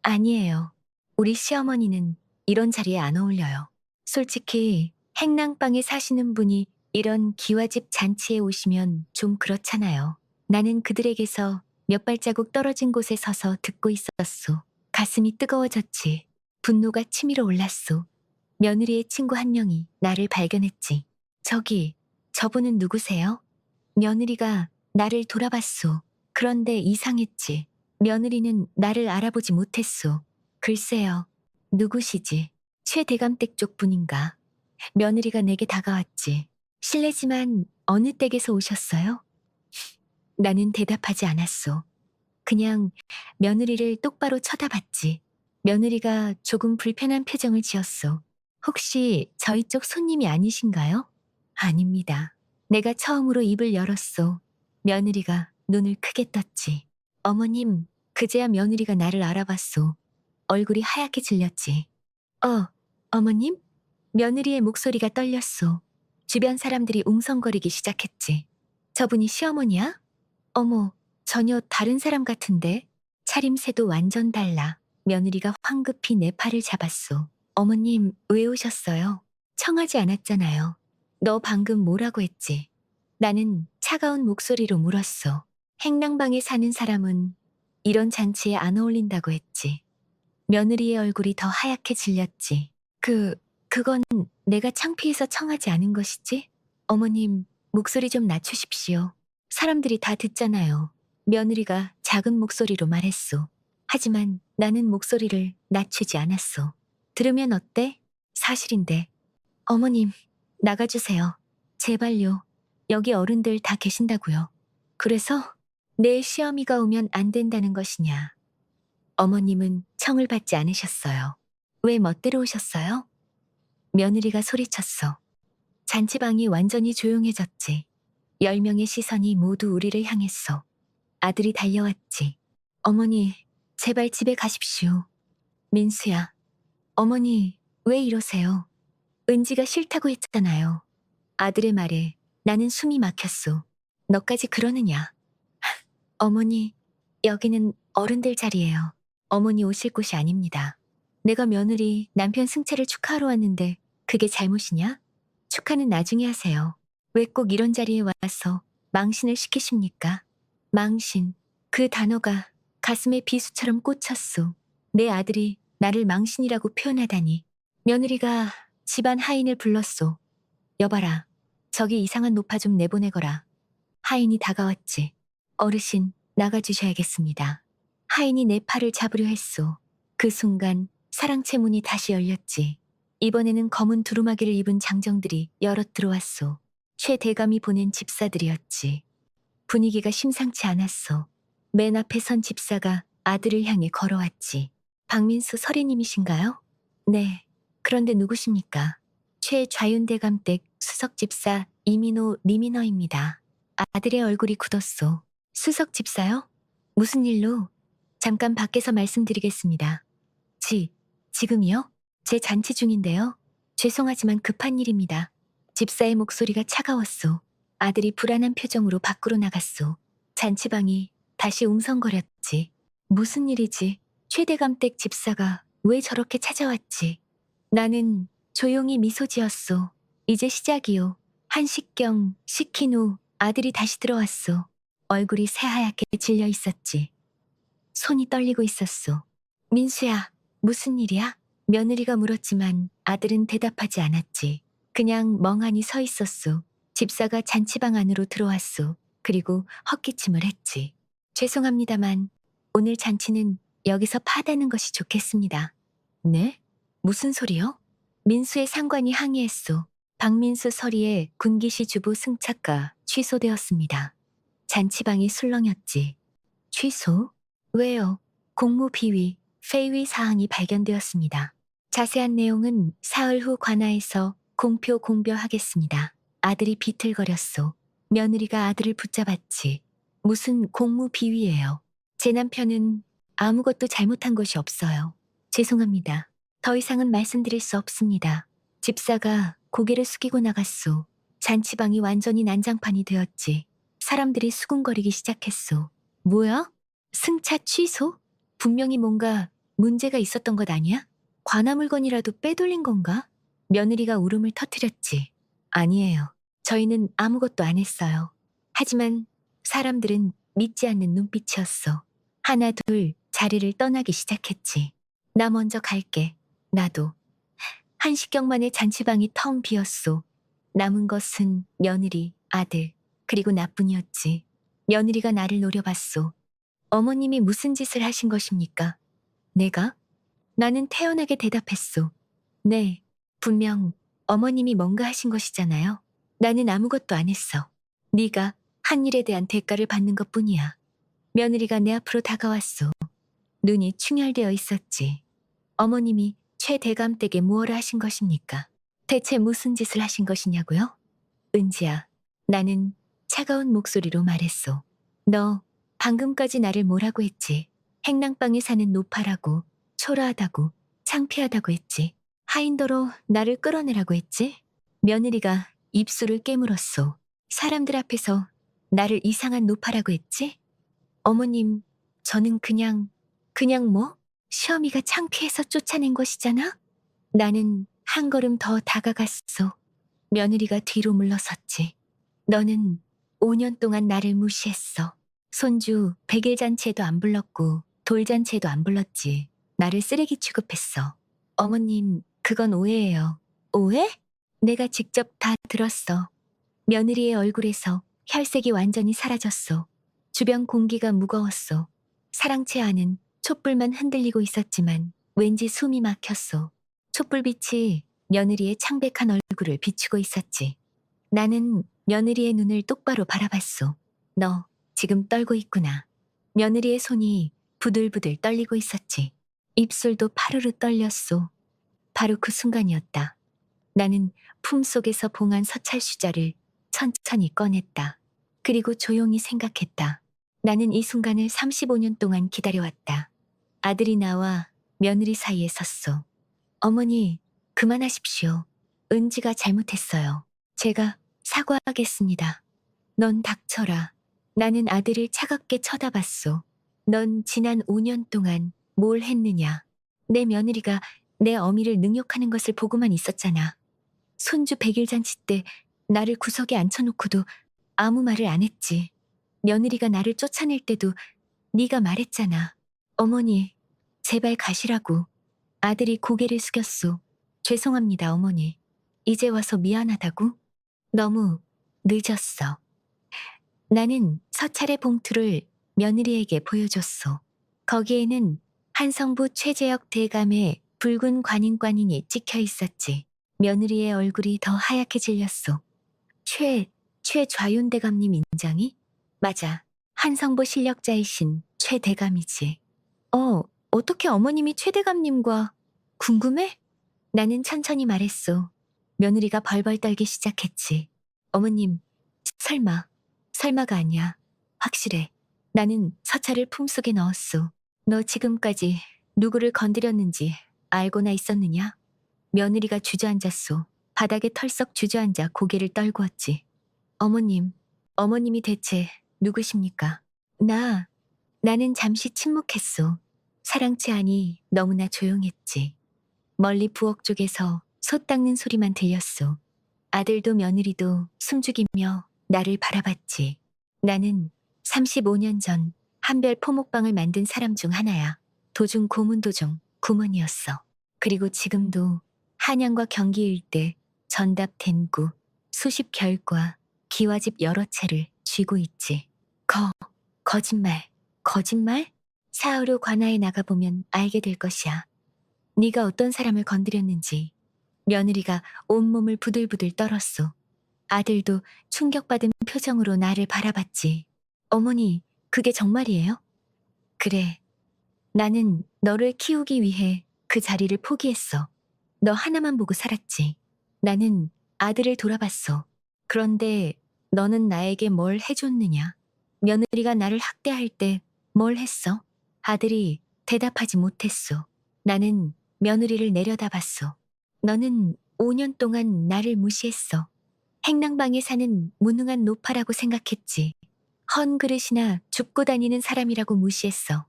아니에요. 우리 시어머니는 이런 자리에 안 어울려요. 솔직히 행랑방에 사시는 분이 이런 기와집 잔치에 오시면 좀 그렇잖아요. 나는 그들에게서 몇 발자국 떨어진 곳에 서서 듣고 있었소. 가슴이 뜨거워졌지. 분노가 치밀어 올랐소. 며느리의 친구 한 명이 나를 발견했지. 저기, 저분은 누구세요? 며느리가 나를 돌아봤소. 그런데 이상했지. 며느리는 나를 알아보지 못했소. 글쎄요. 누구시지? 최대감댁 쪽 분인가? 며느리가 내게 다가왔지. 실례지만 어느 댁에서 오셨어요? 나는 대답하지 않았소. 그냥 며느리를 똑바로 쳐다봤지. 며느리가 조금 불편한 표정을 지었소. 혹시 저희 쪽 손님이 아니신가요? 아닙니다. 내가 처음으로 입을 열었소. 며느리가 눈을 크게 떴지. 어머님, 그제야 며느리가 나를 알아봤소. 얼굴이 하얗게 질렸지. 어머님? 며느리의 목소리가 떨렸소. 주변 사람들이 웅성거리기 시작했지. 저분이 시어머니야? 어머, 전혀 다른 사람 같은데? 차림새도 완전 달라. 며느리가 황급히 내 팔을 잡았소. 어머님, 왜 오셨어요? 청하지 않았잖아요. 너 방금 뭐라고 했지? 나는 차가운 목소리로 물었어. 행랑방에 사는 사람은 이런 잔치에 안 어울린다고 했지. 며느리의 얼굴이 더 하얗게 질렸지. 그건 내가 창피해서 청하지 않은 것이지? 어머님, 목소리 좀 낮추십시오. 사람들이 다 듣잖아요. 며느리가 작은 목소리로 말했소. 하지만 나는 목소리를 낮추지 않았소. 들으면 어때? 사실인데. 어머님, 나가주세요. 제발요. 여기 어른들 다 계신다고요. 그래서 내 시어미가 오면 안 된다는 것이냐. 어머님은 청을 받지 않으셨어요. 왜 멋대로 오셨어요? 며느리가 소리쳤어. 잔치방이 완전히 조용해졌지. 10명의 시선이 모두 우리를 향했어. 아들이 달려왔지. 어머니, 제발 집에 가십시오. 민수야, 어머니, 왜 이러세요? 은지가 싫다고 했잖아요. 아들의 말에 나는 숨이 막혔소. 너까지 그러느냐? 어머니, 여기는 어른들 자리예요. 어머니 오실 곳이 아닙니다. 내가 며느리 남편 승차를 축하하러 왔는데 그게 잘못이냐? 축하는 나중에 하세요. 왜 꼭 이런 자리에 와서 망신을 시키십니까? 망신. 그 단어가 가슴에 비수처럼 꽂혔소. 내 아들이 나를 망신이라고 표현하다니. 며느리가 집안 하인을 불렀소. 여봐라. 저기 이상한 노파 좀 내보내거라. 하인이 다가왔지. 어르신, 나가주셔야겠습니다. 하인이 내 팔을 잡으려 했소. 그 순간 사랑채 문이 다시 열렸지. 이번에는 검은 두루마기를 입은 장정들이 여럿 들어왔소. 최 대감이 보낸 집사들이었지. 분위기가 심상치 않았어. 맨 앞에 선 집사가 아들을 향해 걸어왔지. 박민수 서리님이신가요? 네. 그런데 누구십니까? 최 좌윤대감댁 수석집사 이민호 리미너입니다. 아들의 얼굴이 굳었소. 수석집사요? 무슨 일로? 잠깐 밖에서 말씀드리겠습니다. 지금이요? 제 잔치 중인데요. 죄송하지만 급한 일입니다. 집사의 목소리가 차가웠소. 아들이 불안한 표정으로 밖으로 나갔소. 잔치방이 다시 웅성거렸지. 무슨 일이지? 최대감댁 집사가 왜 저렇게 찾아왔지? 나는 조용히 미소 지었소. 이제 시작이요. 한식경 시킨 후 아들이 다시 들어왔소. 얼굴이 새하얗게 질려 있었지. 손이 떨리고 있었소. 민수야, 무슨 일이야? 며느리가 물었지만 아들은 대답하지 않았지. 그냥 멍하니 서 있었소. 집사가 잔치방 안으로 들어왔소. 그리고 헛기침을 했지. 죄송합니다만 오늘 잔치는 여기서 파다는 것이 좋겠습니다. 네? 무슨 소리요? 민수의 상관이 항의했소. 박민수 서리의 군기시 주부 승차가 취소되었습니다. 잔치방이 술렁였지. 취소? 왜요? 공무 비위, 페이위 사항이 발견되었습니다. 자세한 내용은 사흘 후 관하에서 공표하겠습니다. 아들이 비틀거렸소. 며느리가 아들을 붙잡았지. 무슨 공무 비위예요? 제 남편은 아무것도 잘못한 것이 없어요. 죄송합니다. 더 이상은 말씀드릴 수 없습니다. 집사가 고개를 숙이고 나갔소. 잔치방이 완전히 난장판이 되었지. 사람들이 수군거리기 시작했소. 뭐야? 승차 취소? 분명히 뭔가 문제가 있었던 것 아니야? 관할 물건이라도 빼돌린 건가? 며느리가 울음을 터뜨렸지. 아니에요. 저희는 아무것도 안 했어요. 하지만 사람들은 믿지 않는 눈빛이었어. 하나 둘 자리를 떠나기 시작했지. 나 먼저 갈게. 나도. 한식경 만에 잔치방이 텅 비었소. 남은 것은 며느리, 아들, 그리고 나뿐이었지. 며느리가 나를 노려봤소. 어머님이 무슨 짓을 하신 것입니까? 내가? 나는 태연하게 대답했소. 네, 분명 어머님이 뭔가 하신 것이잖아요. 나는 아무것도 안 했어. 네가 한 일에 대한 대가를 받는 것뿐이야. 며느리가 내 앞으로 다가왔소. 눈이 충혈되어 있었지. 어머님이 최 대감 댁에 무엇을 하신 것입니까? 대체 무슨 짓을 하신 것이냐고요? 은지야, 나는 차가운 목소리로 말했소. 너 방금까지 나를 뭐라고 했지? 행랑방에 사는 노파라고, 초라하다고, 창피하다고 했지. 하인도로 나를 끌어내라고 했지? 며느리가 입술을 깨물었소. 사람들 앞에서 나를 이상한 노파라고 했지? 어머님, 저는 그냥 뭐? 시어미가 창피해서 쫓아낸 것이잖아? 나는 한 걸음 더 다가갔소. 며느리가 뒤로 물러섰지. 너는 5년 동안 나를 무시했어. 손주 100일 잔치에도 안 불렀고 돌잔치에도 안 불렀지. 나를 쓰레기 취급했어. 어머님, 그건 오해예요. 오해? 내가 직접 다 들었어. 며느리의 얼굴에서 혈색이 완전히 사라졌어. 주변 공기가 무거웠어. 사랑채 안은 촛불만 흔들리고 있었지만 왠지 숨이 막혔어. 촛불빛이 며느리의 창백한 얼굴을 비추고 있었지. 나는 며느리의 눈을 똑바로 바라봤소. 너 지금 떨고 있구나. 며느리의 손이 부들부들 떨리고 있었지. 입술도 파르르 떨렸소. 바로 그 순간이었다. 나는 품속에서 봉한 서찰 수자를 천천히 꺼냈다. 그리고 조용히 생각했다. 나는 이 순간을 35년 동안 기다려왔다. 아들이 나와 며느리 사이에 섰소. 어머니, 그만하십시오. 은지가 잘못했어요. 제가 사과하겠습니다. 넌 닥쳐라. 나는 아들을 차갑게 쳐다봤소. 넌 지난 5년 동안 뭘 했느냐. 내 며느리가 내 어미를 능욕하는 것을 보고만 있었잖아. 손주 100일 잔치 때 나를 구석에 앉혀놓고도 아무 말을 안 했지. 며느리가 나를 쫓아낼 때도 네가 말했잖아. 어머니, 제발 가시라고. 아들이 고개를 숙였소. 죄송합니다, 어머니. 이제 와서 미안하다고? 너무 늦었어. 나는 서찰의 봉투를 며느리에게 보여줬소. 거기에는 한성부 최재혁 대감의 붉은 관인관인이 찍혀 있었지. 며느리의 얼굴이 더 하얗게 질렸소. 최좌윤 대감님 인장이? 맞아. 한성부 실력자이신 최 대감이지. 어떻게 어머님이 최 대감님과 궁금해? 나는 천천히 말했소. 며느리가 벌벌 떨기 시작했지. 어머님, 설마가 아니야. 확실해. 나는 서찰을 품속에 넣었소. 너 지금까지 누구를 건드렸는지 알고나 있었느냐? 며느리가 주저앉았소. 바닥에 털썩 주저앉아 고개를 떨구었지. 어머님이 대체 누구십니까? 나는 잠시 침묵했소. 사랑채 안이 너무나 조용했지. 멀리 부엌 쪽에서 솥 닦는 소리만 들렸소. 아들도 며느리도 숨죽이며 나를 바라봤지. 나는 35년 전 한별 포목방을 만든 사람 중 하나야. 도중 고문도중 구먼이었어. 그리고 지금도 한양과 경기 일대 전답 댄구, 수십 결과, 기와집 여러 채를 쥐고 있지. 거짓말? 사흘 후 관아에 나가보면 알게 될 것이야. 네가 어떤 사람을 건드렸는지. 며느리가 온몸을 부들부들 떨었소. 아들도 충격받은 표정으로 나를 바라봤지. 어머니, 그게 정말이에요? 그래. 나는 너를 키우기 위해 그 자리를 포기했어. 너 하나만 보고 살았지. 나는 아들을 돌아봤어. 그런데 너는 나에게 뭘 해줬느냐? 며느리가 나를 학대할 때 뭘 했어? 아들이 대답하지 못했어. 나는 며느리를 내려다봤어. 너는 5년 동안 나를 무시했어. 행랑방에 사는 무능한 노파라고 생각했지. 헌 그릇이나 줍고 다니는 사람이라고 무시했어.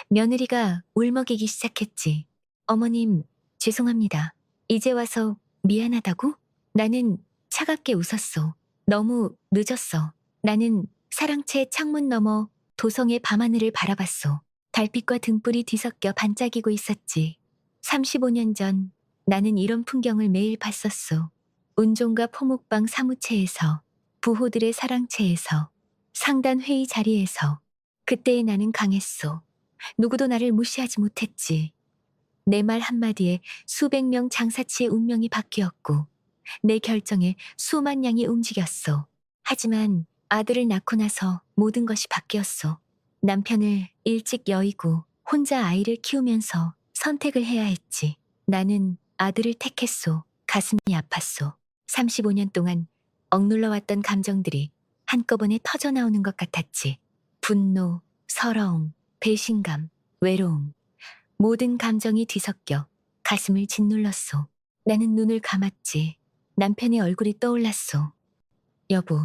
며느리가 울먹이기 시작했지. 어머님, 죄송합니다. 이제 와서 미안하다고? 나는 차갑게 웃었어. 너무 늦었어. 나는 사랑채 창문 너머 도성의 밤하늘을 바라봤어. 달빛과 등불이 뒤섞여 반짝이고 있었지. 35년 전 나는 이런 풍경을 매일 봤었어. 운종가 포목방 사무체에서, 부호들의 사랑채에서, 상단 회의 자리에서. 그때의 나는 강했어. 누구도 나를 무시하지 못했지. 내 말 한마디에 수백 명 장사치의 운명이 바뀌었고 내 결정에 수만 양이 움직였어. 하지만 아들을 낳고 나서 모든 것이 바뀌었어. 남편을 일찍 여의고 혼자 아이를 키우면서 선택을 해야 했지. 나는 아들을 택했소. 가슴이 아팠소. 35년 동안 억눌러왔던 감정들이 한꺼번에 터져나오는 것 같았지. 분노, 서러움, 배신감, 외로움. 모든 감정이 뒤섞여 가슴을 짓눌렀소. 나는 눈을 감았지. 남편의 얼굴이 떠올랐소. 여보,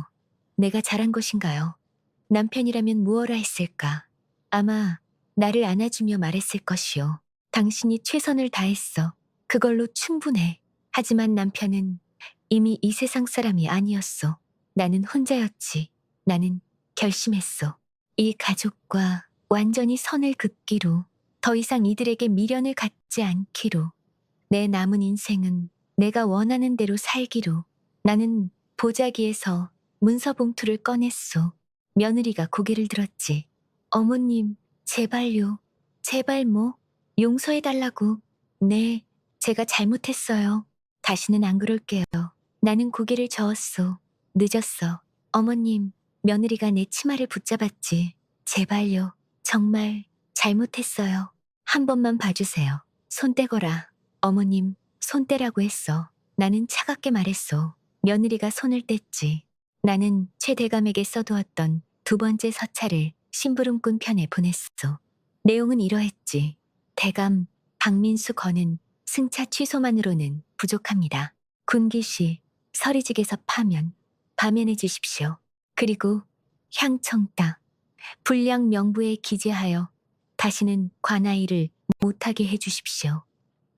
내가 잘한 것인가요? 남편이라면 무엇라 했을까? 아마 나를 안아주며 말했을 것이요. 당신이 최선을 다했어. 그걸로 충분해. 하지만 남편은 이미 이 세상 사람이 아니었어. 나는 혼자였지. 나는 결심했어. 이 가족과 완전히 선을 긋기로, 더 이상 이들에게 미련을 갖지 않기로, 내 남은 인생은 내가 원하는 대로 살기로. 나는 보자기에서 문서 봉투를 꺼냈소. 며느리가 고개를 들었지. 어머님, 제발요. 제발 뭐, 용서해달라고. 네, 제가 잘못했어요. 다시는 안 그럴게요. 나는 고개를 저었소. 늦었어. 어머님, 며느리가 내 치마를 붙잡았지. 제발요. 정말 잘못했어요. 한 번만 봐주세요. 손 떼거라. 어머님, 손 떼라고 했어. 나는 차갑게 말했소. 며느리가 손을 뗐지. 나는 최 대감에게 써두었던 두 번째 서찰을 심부름꾼 편에 보냈어. 내용은 이러했지. 대감, 박민수 건은 승차 취소만으로는 부족합니다. 군기시, 서리직에서 파면, 밤연해 주십시오. 그리고 향청따, 불량 명부에 기재하여 다시는 관아일을 못하게 해주십시오.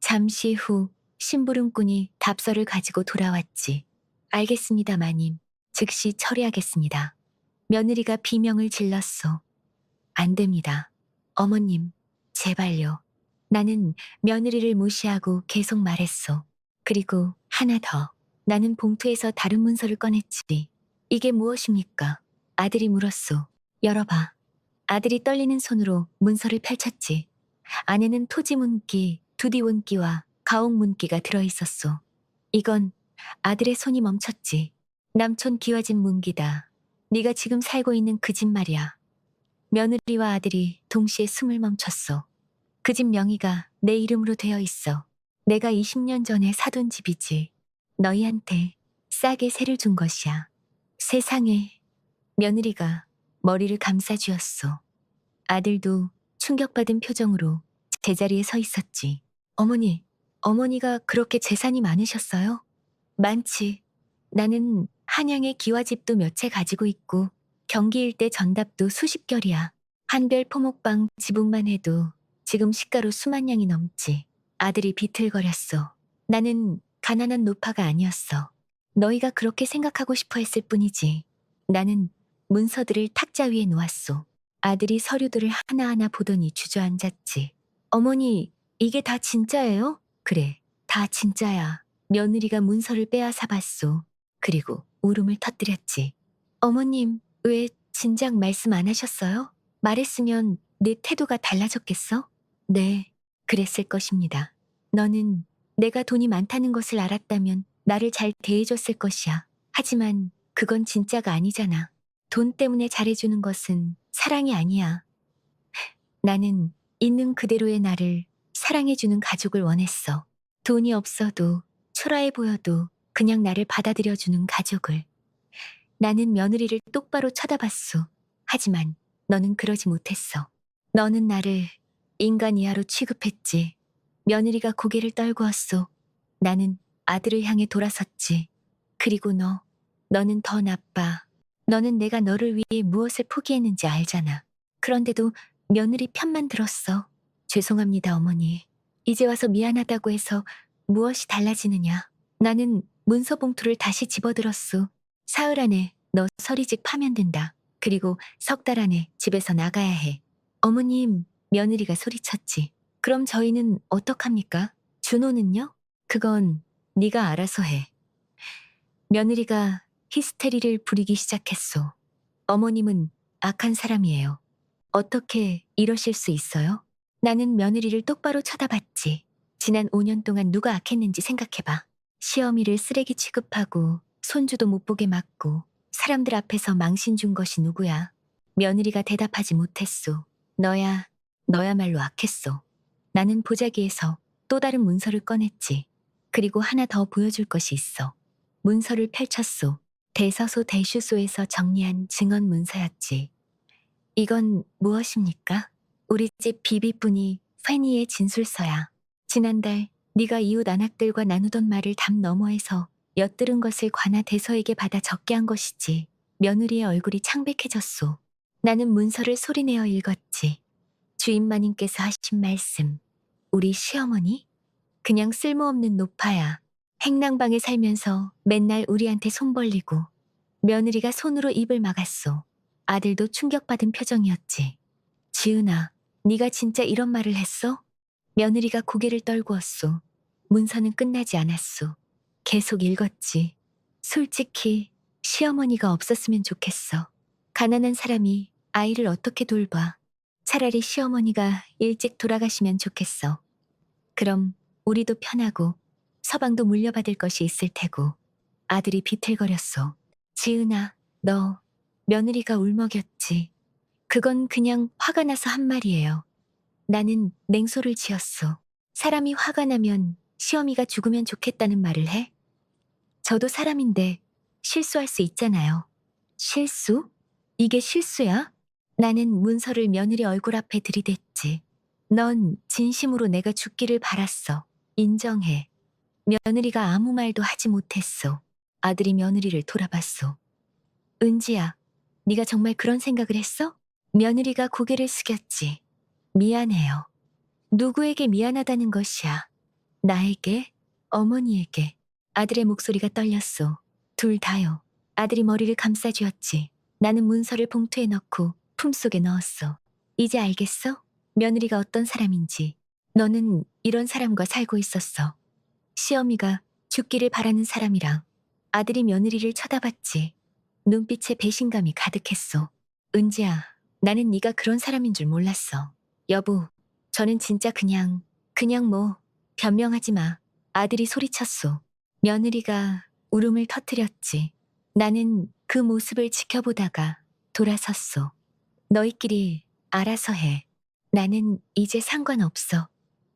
잠시 후 심부름꾼이 답서를 가지고 돌아왔지. 알겠습니다, 마님. 즉시 처리하겠습니다. 며느리가 비명을 질렀소. 안 됩니다. 어머님, 제발요. 나는 며느리를 무시하고 계속 말했소. 그리고 하나 더. 나는 봉투에서 다른 문서를 꺼냈지. 이게 무엇입니까? 아들이 물었소. 열어봐. 아들이 떨리는 손으로 문서를 펼쳤지. 안에는 토지 문기, 두디 문기와 가옥 문기가 들어있었소. 이건 아들의 손이 멈췄지. 남촌 기와집 문기다. 네가 지금 살고 있는 그 집 말이야. 며느리와 아들이 동시에 숨을 멈췄어. 그 집 명의가 내 이름으로 되어 있어. 내가 20년 전에 사돈 집이지. 너희한테 싸게 세를 준 것이야. 세상에. 며느리가 머리를 감싸쥐었어. 아들도 충격받은 표정으로 제자리에 서 있었지. 어머니, 어머니가 그렇게 재산이 많으셨어요? 많지. 나는 한양의 기와집도 몇 채 가지고 있고 경기 일대 전답도 수십 결이야. 한별 포목방 지붕만 해도 지금 시가로 수만 양이 넘지. 아들이 비틀거렸어. 나는 가난한 노파가 아니었어. 너희가 그렇게 생각하고 싶어 했을 뿐이지. 나는 문서들을 탁자 위에 놓았소. 아들이 서류들을 하나하나 보더니 주저앉았지. 어머니, 이게 다 진짜예요? 그래, 다 진짜야. 며느리가 문서를 빼앗아 봤소. 그리고 울음을 터뜨렸지. 어머님, 왜 진작 말씀 안 하셨어요? 말했으면 내 태도가 달라졌겠어? 네, 그랬을 것입니다. 너는 내가 돈이 많다는 것을 알았다면 나를 잘 대해줬을 것이야. 하지만 그건 진짜가 아니잖아. 돈 때문에 잘해주는 것은 사랑이 아니야. 나는 있는 그대로의 나를 사랑해주는 가족을 원했어. 돈이 없어도 초라해 보여도 그냥 나를 받아들여주는 가족을. 나는 며느리를 똑바로 쳐다봤소. 하지만 너는 그러지 못했어. 너는 나를 인간 이하로 취급했지. 며느리가 고개를 떨구었소. 나는 아들을 향해 돌아섰지. 그리고 너는 더 나빠. 너는 내가 너를 위해 무엇을 포기했는지 알잖아. 그런데도 며느리 편만 들었어. 죄송합니다, 어머니. 이제 와서 미안하다고 해서 무엇이 달라지느냐. 나는 문서 봉투를 다시 집어들었소. 사흘 안에 너 서리직 파면된다. 그리고 석 달 안에 집에서 나가야 해. 어머님, 며느리가 소리쳤지. 그럼 저희는 어떡합니까? 준호는요? 그건 네가 알아서 해. 며느리가 히스테리를 부리기 시작했소. 어머님은 악한 사람이에요. 어떻게 이러실 수 있어요? 나는 며느리를 똑바로 쳐다봤지. 지난 5년 동안 누가 악했는지 생각해봐. 시어미를 쓰레기 취급하고 손주도 못 보게 막고 사람들 앞에서 망신 준 것이 누구야? 며느리가 대답하지 못했소. 너야말로 악했소. 나는 보자기에서 또 다른 문서를 꺼냈지. 그리고 하나 더 보여줄 것이 있어. 문서를 펼쳤소. 대서소 대슈소에서 정리한 증언 문서였지. 이건 무엇입니까? 우리 집 비비분이 페니의 진술서야. 지난달 네가 이웃 안악들과 나누던 말을 담 너머에서 엿들은 것을 관아 대서에게 받아 적게 한 것이지. 며느리의 얼굴이 창백해졌소. 나는 문서를 소리내어 읽었지. 주임마님께서 하신 말씀. 우리 시어머니? 그냥 쓸모없는 노파야. 행랑방에 살면서 맨날 우리한테 손 벌리고 며느리가 손으로 입을 막았소. 아들도 충격받은 표정이었지. 지은아, 네가 진짜 이런 말을 했어? 며느리가 고개를 떨구었소. 문서는 끝나지 않았소. 계속 읽었지. 솔직히 시어머니가 없었으면 좋겠어. 가난한 사람이 아이를 어떻게 돌봐. 차라리 시어머니가 일찍 돌아가시면 좋겠어. 그럼 우리도 편하고 서방도 물려받을 것이 있을 테고. 아들이 비틀거렸소. 지은아, 너 며느리가 울먹였지. 그건 그냥 화가 나서 한 말이에요. 나는 냉소를 지었소. 사람이 화가 나면 시어미가 죽으면 좋겠다는 말을 해? 저도 사람인데 실수할 수 있잖아요. 실수? 이게 실수야? 나는 문서를 며느리 얼굴 앞에 들이댔지. 넌 진심으로 내가 죽기를 바랐어. 인정해. 며느리가 아무 말도 하지 못했어. 아들이 며느리를 돌아봤소. 은지야, 네가 정말 그런 생각을 했어? 며느리가 고개를 숙였지. 미안해요. 누구에게 미안하다는 것이야. 나에게? 어머니에게. 아들의 목소리가 떨렸소. 둘 다요. 아들이 머리를 감싸쥐었지. 나는 문서를 봉투에 넣고 품속에 넣었어. 이제 알겠어? 며느리가 어떤 사람인지. 너는 이런 사람과 살고 있었어. 시어미가 죽기를 바라는 사람이랑. 아들이 며느리를 쳐다봤지. 눈빛에 배신감이 가득했어. 은지야, 나는 네가 그런 사람인 줄 몰랐어. 여보, 저는 진짜 그냥 뭐, 변명하지 마. 아들이 소리쳤소. 며느리가 울음을 터뜨렸지. 나는 그 모습을 지켜보다가 돌아섰소. 너희끼리 알아서 해. 나는 이제 상관없어.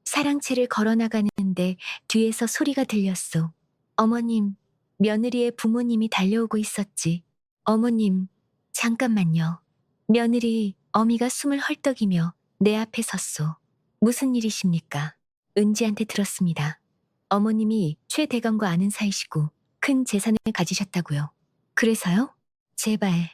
사랑채를 걸어나가는데 뒤에서 소리가 들렸소. 어머님, 며느리의 부모님이 달려오고 있었지. 어머님, 잠깐만요. 며느리 어미가 숨을 헐떡이며 내 앞에 섰소. 무슨 일이십니까? 은지한테 들었습니다. 어머님이 최 대감과 아는 사이시고 큰 재산을 가지셨다고요. 그래서요? 제발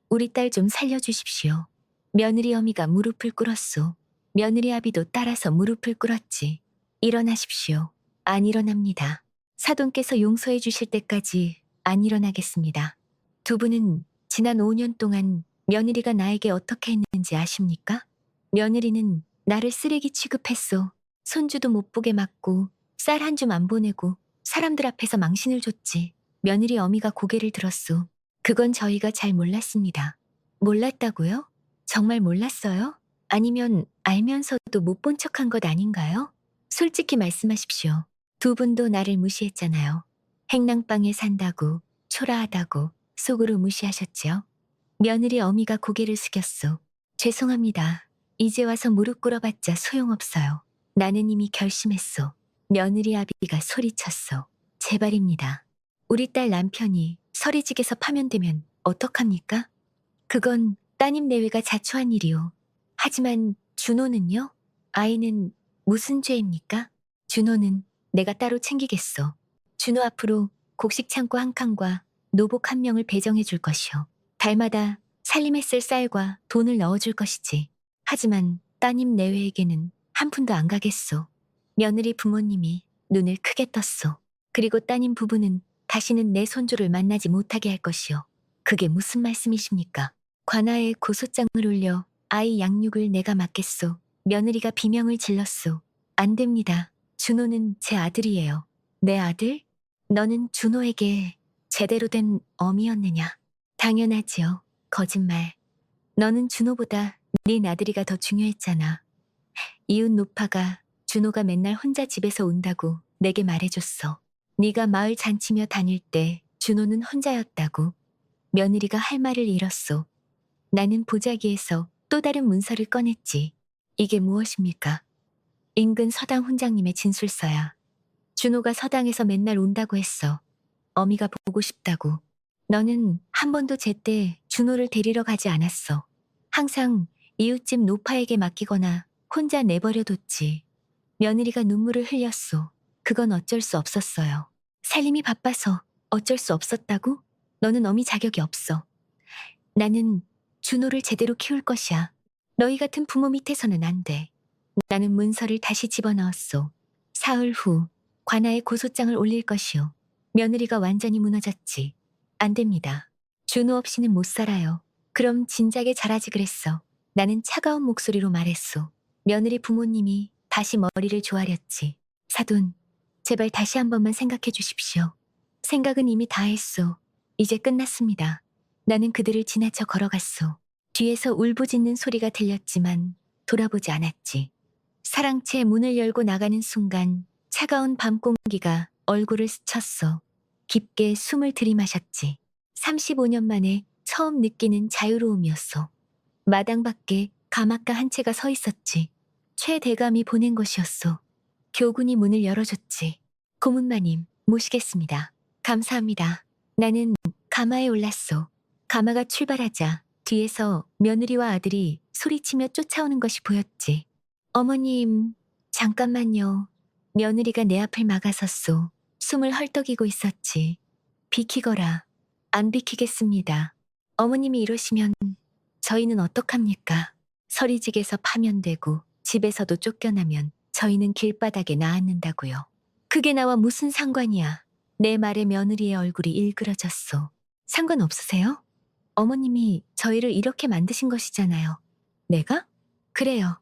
우리 딸 좀 살려주십시오. 며느리 어미가 무릎을 꿇었소. 며느리 아비도 따라서 무릎을 꿇었지. 일어나십시오. 안 일어납니다. 사돈께서 용서해 주실 때까지 안 일어나겠습니다. 두 분은 지난 5년 동안 며느리가 나에게 어떻게 했는지 아십니까? 며느리는 나를 쓰레기 취급했소. 손주도 못 보게 막고 쌀 한 줌 안 보내고 사람들 앞에서 망신을 줬지. 며느리 어미가 고개를 들었소. 그건 저희가 잘 몰랐습니다. 몰랐다고요? 정말 몰랐어요? 아니면 알면서도 못 본 척한 것 아닌가요? 솔직히 말씀하십시오. 두 분도 나를 무시했잖아요. 행랑방에 산다고, 초라하다고 속으로 무시하셨지요? 며느리 어미가 고개를 숙였소. 죄송합니다. 이제 와서 무릎 꿇어봤자 소용없어요. 나는 이미 결심했소. 며느리 아비가 소리쳤소. 제발입니다. 우리 딸 남편이 서리직에서 파면되면 어떡합니까? 그건 따님 내외가 자초한 일이오. 하지만 준호는요? 아이는 무슨 죄입니까? 준호는 내가 따로 챙기겠소. 준호 앞으로 곡식 창고 한 칸과 노복 한 명을 배정해 줄 것이오. 달마다 살림했을 쌀과 돈을 넣어줄 것이지. 하지만 따님 내외에게는 한 푼도 안 가겠소. 며느리 부모님이 눈을 크게 떴소. 그리고 따님 부부는 다시는 내 손주를 만나지 못하게 할 것이오. 그게 무슨 말씀이십니까? 관아에 고소장을 올려 아이 양육을 내가 맡겠소. 며느리가 비명을 질렀소. 안 됩니다. 준호는 제 아들이에요. 내 아들? 너는 준호에게 제대로 된 어미였느냐? 당연하지요. 거짓말. 너는 준호보다 네 나들이가 더 중요했잖아. 이웃 노파가 준호가 맨날 혼자 집에서 운다고 내게 말해줬어. 네가 마을 잔치며 다닐 때 준호는 혼자였다고. 며느리가 할 말을 잃었소. 나는 보자기에서 또 다른 문서를 꺼냈지. 이게 무엇입니까? 인근 서당 훈장님의 진술서야. 준호가 서당에서 맨날 운다고 했어. 어미가 보고 싶다고. 너는 한 번도 제때 준호를 데리러 가지 않았어. 항상 이웃집 노파에게 맡기거나 혼자 내버려뒀지. 며느리가 눈물을 흘렸소. 그건 어쩔 수 없었어요. 살림이 바빠서 어쩔 수 없었다고? 너는 어미 자격이 없어. 나는 준호를 제대로 키울 것이야. 너희 같은 부모 밑에서는 안 돼. 나는 문서를 다시 집어넣었소. 사흘 후 관아에 고소장을 올릴 것이오. 며느리가 완전히 무너졌지. 안 됩니다. 준호 없이는 못 살아요. 그럼 진작에 잘하지 그랬어. 나는 차가운 목소리로 말했소. 며느리 부모님이 다시 머리를 조아렸지. 사돈, 제발 다시 한 번만 생각해 주십시오. 생각은 이미 다 했소. 이제 끝났습니다. 나는 그들을 지나쳐 걸어갔소. 뒤에서 울부짖는 소리가 들렸지만 돌아보지 않았지. 사랑채 문을 열고 나가는 순간 차가운 밤 공기가 얼굴을 스쳤어. 깊게 숨을 들이마셨지. 35년 만에 처음 느끼는 자유로움이었어. 마당 밖에 가마가 한 채가 서 있었지. 최 대감이 보낸 것이었어. 교군이 문을 열어줬지. 고문마님, 모시겠습니다. 감사합니다. 나는 가마에 올랐소. 가마가 출발하자 뒤에서 며느리와 아들이 소리치며 쫓아오는 것이 보였지. 어머님, 잠깐만요. 며느리가 내 앞을 막아섰소. 숨을 헐떡이고 있었지. 비키거라. 안 비키겠습니다. 어머님이 이러시면 저희는 어떡합니까? 서리직에서 파면되고 집에서도 쫓겨나면 저희는 길바닥에 나앉는다고요. 그게 나와 무슨 상관이야. 내 말에 며느리의 얼굴이 일그러졌소. 상관없으세요? 어머님이 저희를 이렇게 만드신 것이잖아요. 내가? 그래요.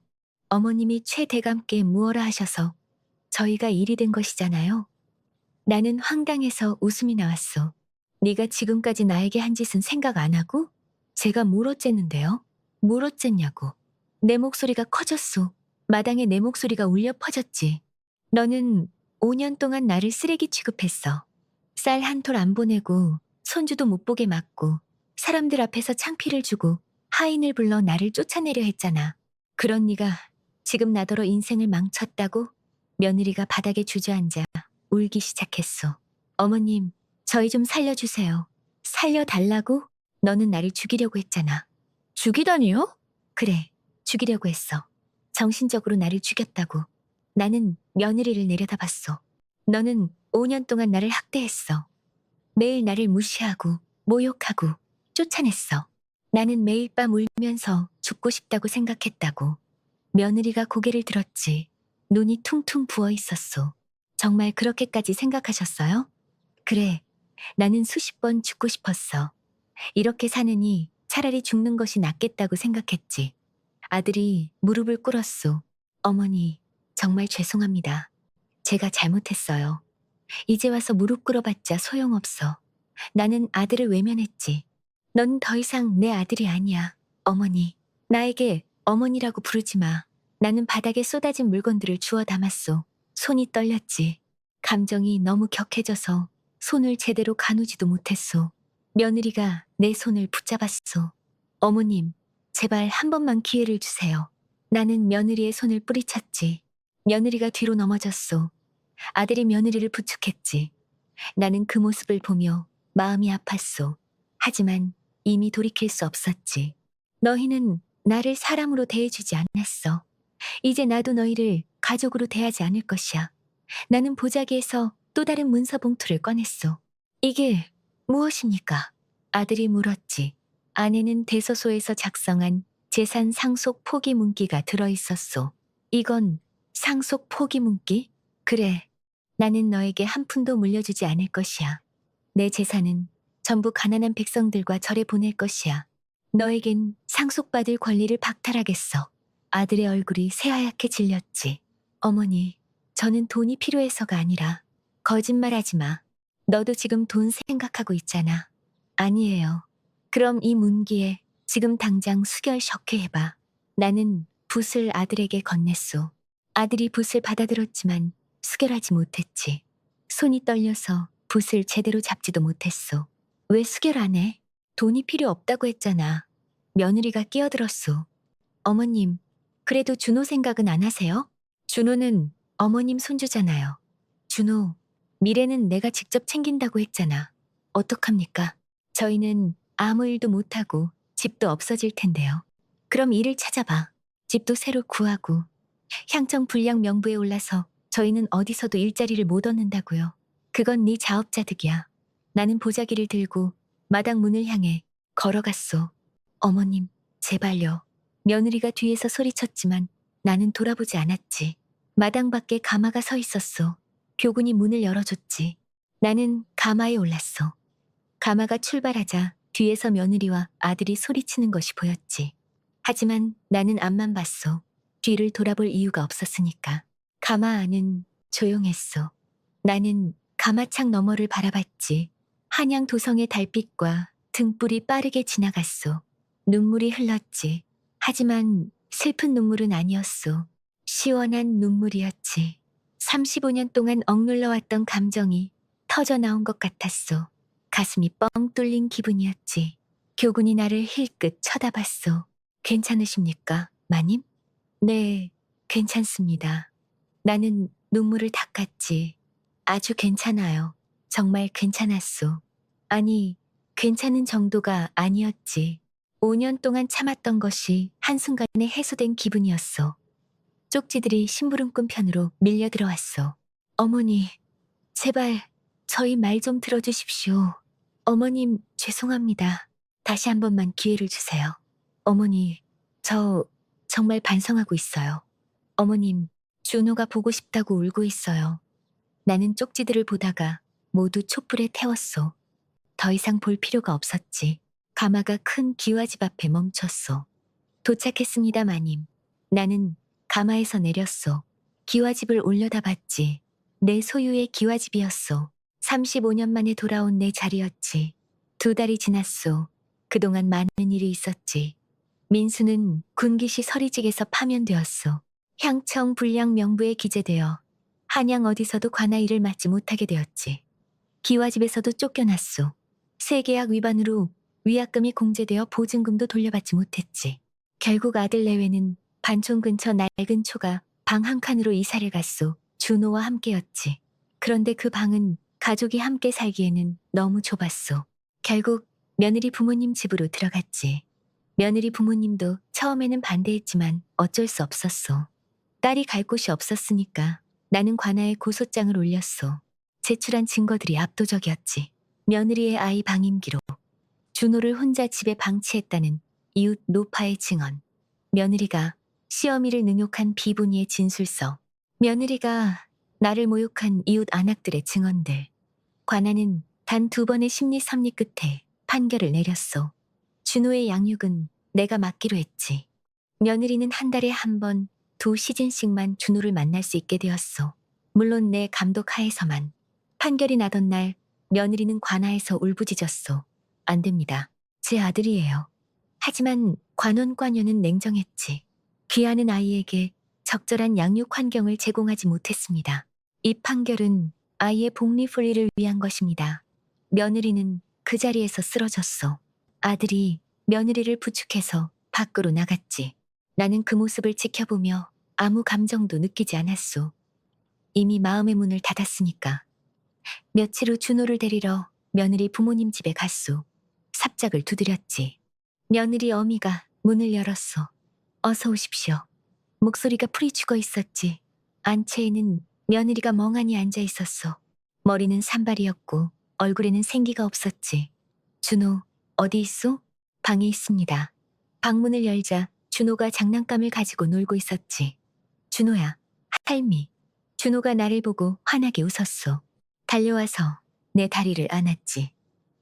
어머님이 최 대감께 무어라 하셔서 저희가 일이 된 것이잖아요. 나는 황당해서 웃음이 나왔어. 네가 지금까지 나에게 한 짓은 생각 안 하고? 제가 뭘 어쨌는데요? 뭘 어쨌냐고. 내 목소리가 커졌소. 마당에 내 목소리가 울려 퍼졌지. 너는 5년 동안 나를 쓰레기 취급했어. 쌀 한 톨 안 보내고 손주도 못 보게 막고 사람들 앞에서 창피를 주고 하인을 불러 나를 쫓아내려 했잖아. 그런 네가 지금 나더러 인생을 망쳤다고? 며느리가 바닥에 주저앉아 울기 시작했어. 어머님, 저희 좀 살려주세요. 살려달라고? 너는 나를 죽이려고 했잖아. 죽이다니요? 그래, 죽이려고 했어. 정신적으로 나를 죽였다고. 나는 며느리를 내려다봤어. 너는 5년 동안 나를 학대했어. 매일 나를 무시하고 모욕하고 쫓아냈어. 나는 매일 밤 울면서 죽고 싶다고 생각했다고. 며느리가 고개를 들었지. 눈이 퉁퉁 부어 있었어. 정말 그렇게까지 생각하셨어요? 그래, 나는 수십 번 죽고 싶었어. 이렇게 사느니 차라리 죽는 것이 낫겠다고 생각했지. 아들이 무릎을 꿇었소. 어머니, 정말 죄송합니다. 제가 잘못했어요. 이제 와서 무릎 꿇어봤자 소용없어. 나는 아들을 외면했지. 넌 더 이상 내 아들이 아니야. 어머니, 나에게 어머니라고 부르지 마. 나는 바닥에 쏟아진 물건들을 주워 담았소. 손이 떨렸지. 감정이 너무 격해져서 손을 제대로 가누지도 못했소. 며느리가 내 손을 붙잡았소. 어머님, 제발 한 번만 기회를 주세요. 나는 며느리의 손을 뿌리쳤지. 며느리가 뒤로 넘어졌소. 아들이 며느리를 부축했지. 나는 그 모습을 보며 마음이 아팠소. 하지만 이미 돌이킬 수 없었지. 너희는 나를 사람으로 대해주지 않았어. 이제 나도 너희를 가족으로 대하지 않을 것이야. 나는 보자기에서 또 다른 문서 봉투를 꺼냈소. 이게 무엇입니까? 아들이 물었지. 안에는 대소소에서 작성한 재산 상속 포기 문기가 들어있었소. 이건 상속 포기 문기? 그래. 나는 너에게 한 푼도 물려주지 않을 것이야. 내 재산은 전부 가난한 백성들과 절에 보낼 것이야. 너에겐 상속받을 권리를 박탈하겠어. 아들의 얼굴이 새하얗게 질렸지. 어머니, 저는 돈이 필요해서가 아니라 거짓말하지 마. 너도 지금 돈 생각하고 있잖아. 아니에요. 그럼 이 문기에 지금 당장 수결 석회해봐. 나는 붓을 아들에게 건넸소. 아들이 붓을 받아들었지만 수결하지 못했지. 손이 떨려서 붓을 제대로 잡지도 못했소. 왜 수결 안 해? 돈이 필요 없다고 했잖아. 며느리가 끼어들었소. 어머님, 그래도 준호 생각은 안 하세요? 준호는 어머님 손주잖아요. 준호, 미래는 내가 직접 챙긴다고 했잖아. 어떡합니까? 저희는 아무 일도 못하고 집도 없어질 텐데요. 그럼 일을 찾아봐. 집도 새로 구하고. 향정 불량 명부에 올라서 저희는 어디서도 일자리를 못 얻는다고요. 그건 네 자업자득이야. 나는 보자기를 들고 마당 문을 향해 걸어갔소. 어머님, 제발요. 며느리가 뒤에서 소리쳤지만 나는 돌아보지 않았지. 마당 밖에 가마가 서 있었소. 교군이 문을 열어줬지. 나는 가마에 올랐소. 가마가 출발하자 뒤에서 며느리와 아들이 소리치는 것이 보였지. 하지만 나는 앞만 봤소. 뒤를 돌아볼 이유가 없었으니까. 가마 안은 조용했소. 나는 가마창 너머를 바라봤지. 한양 도성의 달빛과 등불이 빠르게 지나갔소. 눈물이 흘렀지. 하지만 슬픈 눈물은 아니었소. 시원한 눈물이었지. 35년 동안 억눌러왔던 감정이 터져 나온 것 같았소. 가슴이 뻥 뚫린 기분이었지. 교군이 나를 힐끗 쳐다봤소. 괜찮으십니까, 마님? 네, 괜찮습니다. 나는 눈물을 닦았지. 아주 괜찮아요. 정말 괜찮았소. 아니, 괜찮은 정도가 아니었지. 5년 동안 참았던 것이 한순간에 해소된 기분이었소. 쪽지들이 심부름꾼 편으로 밀려 들어왔소. 어머니, 제발 저희 말 좀 들어주십시오. 어머님, 죄송합니다. 다시 한 번만 기회를 주세요. 어머니, 저 정말 반성하고 있어요. 어머님, 준호가 보고 싶다고 울고 있어요. 나는 쪽지들을 보다가 모두 촛불에 태웠소. 더 이상 볼 필요가 없었지. 가마가 큰 기와집 앞에 멈췄소. 도착했습니다, 마님. 나는 가마에서 내렸소. 기와집을 올려다봤지. 내 소유의 기와집이었소. 35년 만에 돌아온 내 자리였지. 2달이 지났소. 그동안 많은 일이 있었지. 민수는 군기시 서리직에서 파면되었소. 향청 불량 명부에 기재되어 한양 어디서도 관아 일을 맡지 못하게 되었지. 기와집에서도 쫓겨났소. 세계약 위반으로 위약금이 공제되어 보증금도 돌려받지 못했지. 결국 아들 내외는 반촌 근처 낡은 초가 방 한 칸으로 이사를 갔소. 준호와 함께였지. 그런데 그 방은 가족이 함께 살기에는 너무 좁았소. 결국 며느리 부모님 집으로 들어갔지. 며느리 부모님도 처음에는 반대했지만 어쩔 수 없었소. 딸이 갈 곳이 없었으니까 나는 관아에 고소장을 올렸소. 제출한 증거들이 압도적이었지. 며느리의 아이 방임기록, 준호를 혼자 집에 방치했다는 이웃 노파의 증언, 며느리가 시어미를 능욕한 비보니의 진술서, 며느리가 나를 모욕한 이웃 안악들의 증언들. 관아는 단 2번의 심리 섭리 끝에 판결을 내렸소. 준호의 양육은 내가 맡기로 했지. 며느리는 한 달에 한 번, 2시즌씩만 준호를 만날 수 있게 되었소. 물론 내 감독 하에서만. 판결이 나던 날 며느리는 관아에서 울부짖었소. 안 됩니다. 제 아들이에요. 하지만 관원관녀는 냉정했지. 귀하는 아이에게 적절한 양육 환경을 제공하지 못했습니다. 이 판결은 아이의 복리 분리를 위한 것입니다. 며느리는 그 자리에서 쓰러졌소. 아들이 며느리를 부축해서 밖으로 나갔지. 나는 그 모습을 지켜보며 아무 감정도 느끼지 않았소. 이미 마음의 문을 닫았으니까. 며칠 후 준호를 데리러 며느리 부모님 집에 갔소. 삽작을 두드렸지. 며느리 어미가 문을 열었소. 어서 오십시오. 목소리가 풀이 죽어 있었지. 안채에는 며느리가 멍하니 앉아 있었소. 머리는 산발이었고 얼굴에는 생기가 없었지. 준호, 어디 있소? 방에 있습니다. 방문을 열자 준호가 장난감을 가지고 놀고 있었지. 준호야, 할미. 준호가 나를 보고 환하게 웃었소. 달려와서 내 다리를 안았지.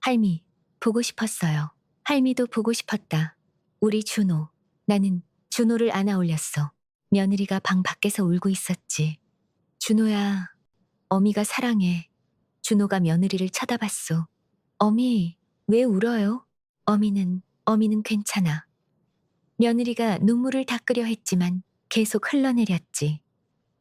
할미, 보고 싶었어요. 할미도 보고 싶었다. 우리 준호. 나는 준호를 안아 올렸어. 며느리가 방 밖에서 울고 있었지. 준호야, 어미가 사랑해. 준호가 며느리를 쳐다봤소. 어미, 왜 울어요? 어미는 괜찮아. 며느리가 눈물을 닦으려 했지만 계속 흘러내렸지.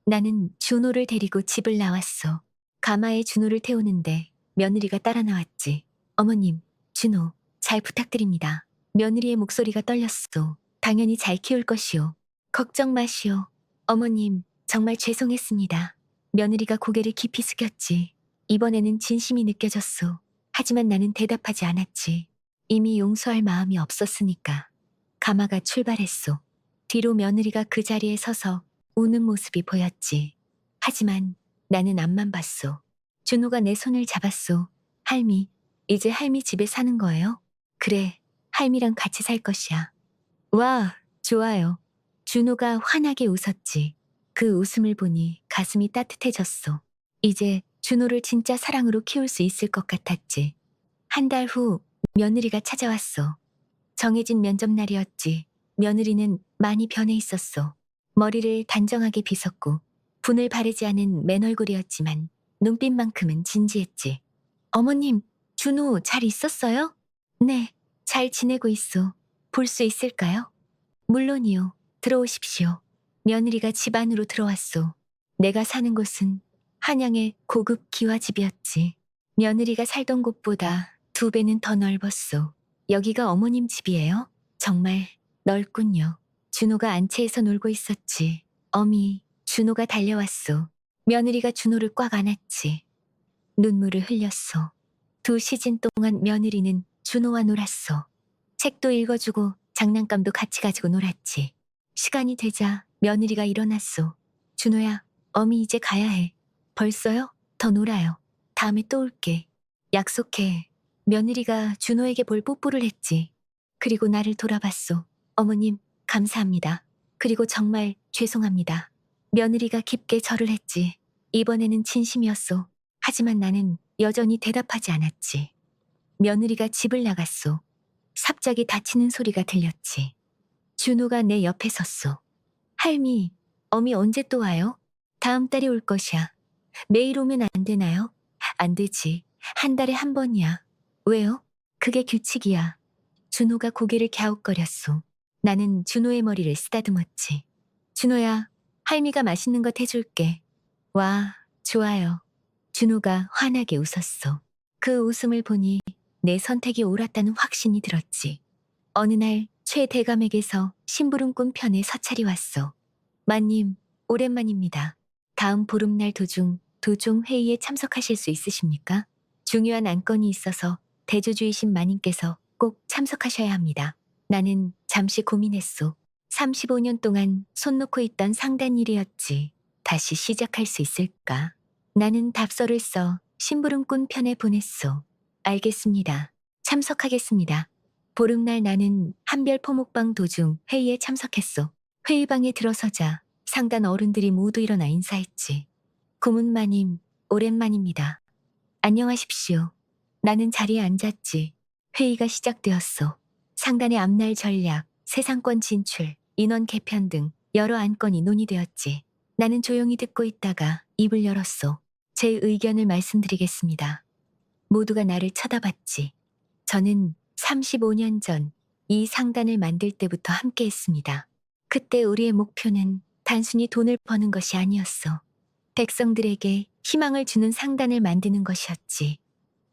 나는 준호를 데리고 집을 나왔어. 가마에 준호를 태우는데 며느리가 따라 나왔지. 어머님, 준호, 잘 부탁드립니다. 며느리의 목소리가 떨렸어. 당연히 잘 키울 것이오. 걱정 마시오. 어머님, 정말 죄송했습니다. 며느리가 고개를 깊이 숙였지. 이번에는 진심이 느껴졌소. 하지만 나는 대답하지 않았지. 이미 용서할 마음이 없었으니까. 가마가 출발했소. 뒤로 며느리가 그 자리에 서서 우는 모습이 보였지. 하지만 나는 앞만 봤소. 준호가 내 손을 잡았소. 할미, 이제 할미 집에 사는 거예요? 그래, 할미랑 같이 살 것이야. 와, 좋아요. 준호가 환하게 웃었지. 그 웃음을 보니 가슴이 따뜻해졌어. 이제 준호를 진짜 사랑으로 키울 수 있을 것 같았지. 한 달 후 며느리가 찾아왔어. 정해진 면접 날이었지. 며느리는 많이 변해 있었어. 머리를 단정하게 빗었고 분을 바르지 않은 맨 얼굴이었지만 눈빛만큼은 진지했지. 어머님, 준호 잘 있었어요? 네, 잘 지내고 있어. 볼 수 있을까요? 물론이요. 들어오십시오. 며느리가 집 안으로 들어왔소. 내가 사는 곳은 한양의 고급 기와집이었지. 며느리가 살던 곳보다 2배는 더 넓었소. 여기가 어머님 집이에요? 정말 넓군요. 준호가 안채에서 놀고 있었지. 어미, 준호가 달려왔소. 며느리가 준호를 꽉 안았지. 눈물을 흘렸소. 2시즌 동안 며느리는 준호와 놀았소. 책도 읽어주고 장난감도 같이 가지고 놀았지. 시간이 되자 며느리가 일어났소. 준호야, 어미 이제 가야 해. 벌써요? 더 놀아요. 다음에 또 올게. 약속해. 며느리가 준호에게 볼 뽀뽀를 했지. 그리고 나를 돌아봤소. 어머님, 감사합니다. 그리고 정말 죄송합니다. 며느리가 깊게 절을 했지. 이번에는 진심이었소. 하지만 나는 여전히 대답하지 않았지. 며느리가 집을 나갔소. 삽자기 다치는 소리가 들렸지. 준호가 내 옆에 섰소. 할미, 어미 언제 또 와요? 다음 달에 올 것이야. 매일 오면 안 되나요? 안 되지. 한 달에 한 번이야. 왜요? 그게 규칙이야. 준호가 고개를 갸웃거렸소. 나는 준호의 머리를 쓰다듬었지. 준호야, 할미가 맛있는 것 해줄게. 와, 좋아요. 준호가 환하게 웃었어. 그 웃음을 보니 내 선택이 옳았다는 확신이 들었지. 어느 날 최 대감에게서 심부름꾼 편에 서찰이 왔어. 마님, 오랜만입니다. 다음 보름날 도중 회의에 참석하실 수 있으십니까? 중요한 안건이 있어서 대주주이신 마님께서 꼭 참석하셔야 합니다. 나는 잠시 고민했소. 35년 동안 손 놓고 있던 상단 일이었지. 다시 시작할 수 있을까? 나는 답서를 써 심부름꾼 편에 보냈소. 알겠습니다. 참석하겠습니다. 보름날 나는 한별 포목방 도중 회의에 참석했소. 회의방에 들어서자 상단 어른들이 모두 일어나 인사했지. 고문마님, 오랜만입니다. 안녕하십시오. 나는 자리에 앉았지. 회의가 시작되었소. 상단의 앞날 전략, 세상권 진출, 인원 개편 등 여러 안건이 논의되었지. 나는 조용히 듣고 있다가 입을 열었소. 제 의견을 말씀드리겠습니다. 모두가 나를 쳐다봤지. 저는 35년 전 이 상단을 만들 때부터 함께했습니다. 그때 우리의 목표는 단순히 돈을 버는 것이 아니었어. 백성들에게 희망을 주는 상단을 만드는 것이었지.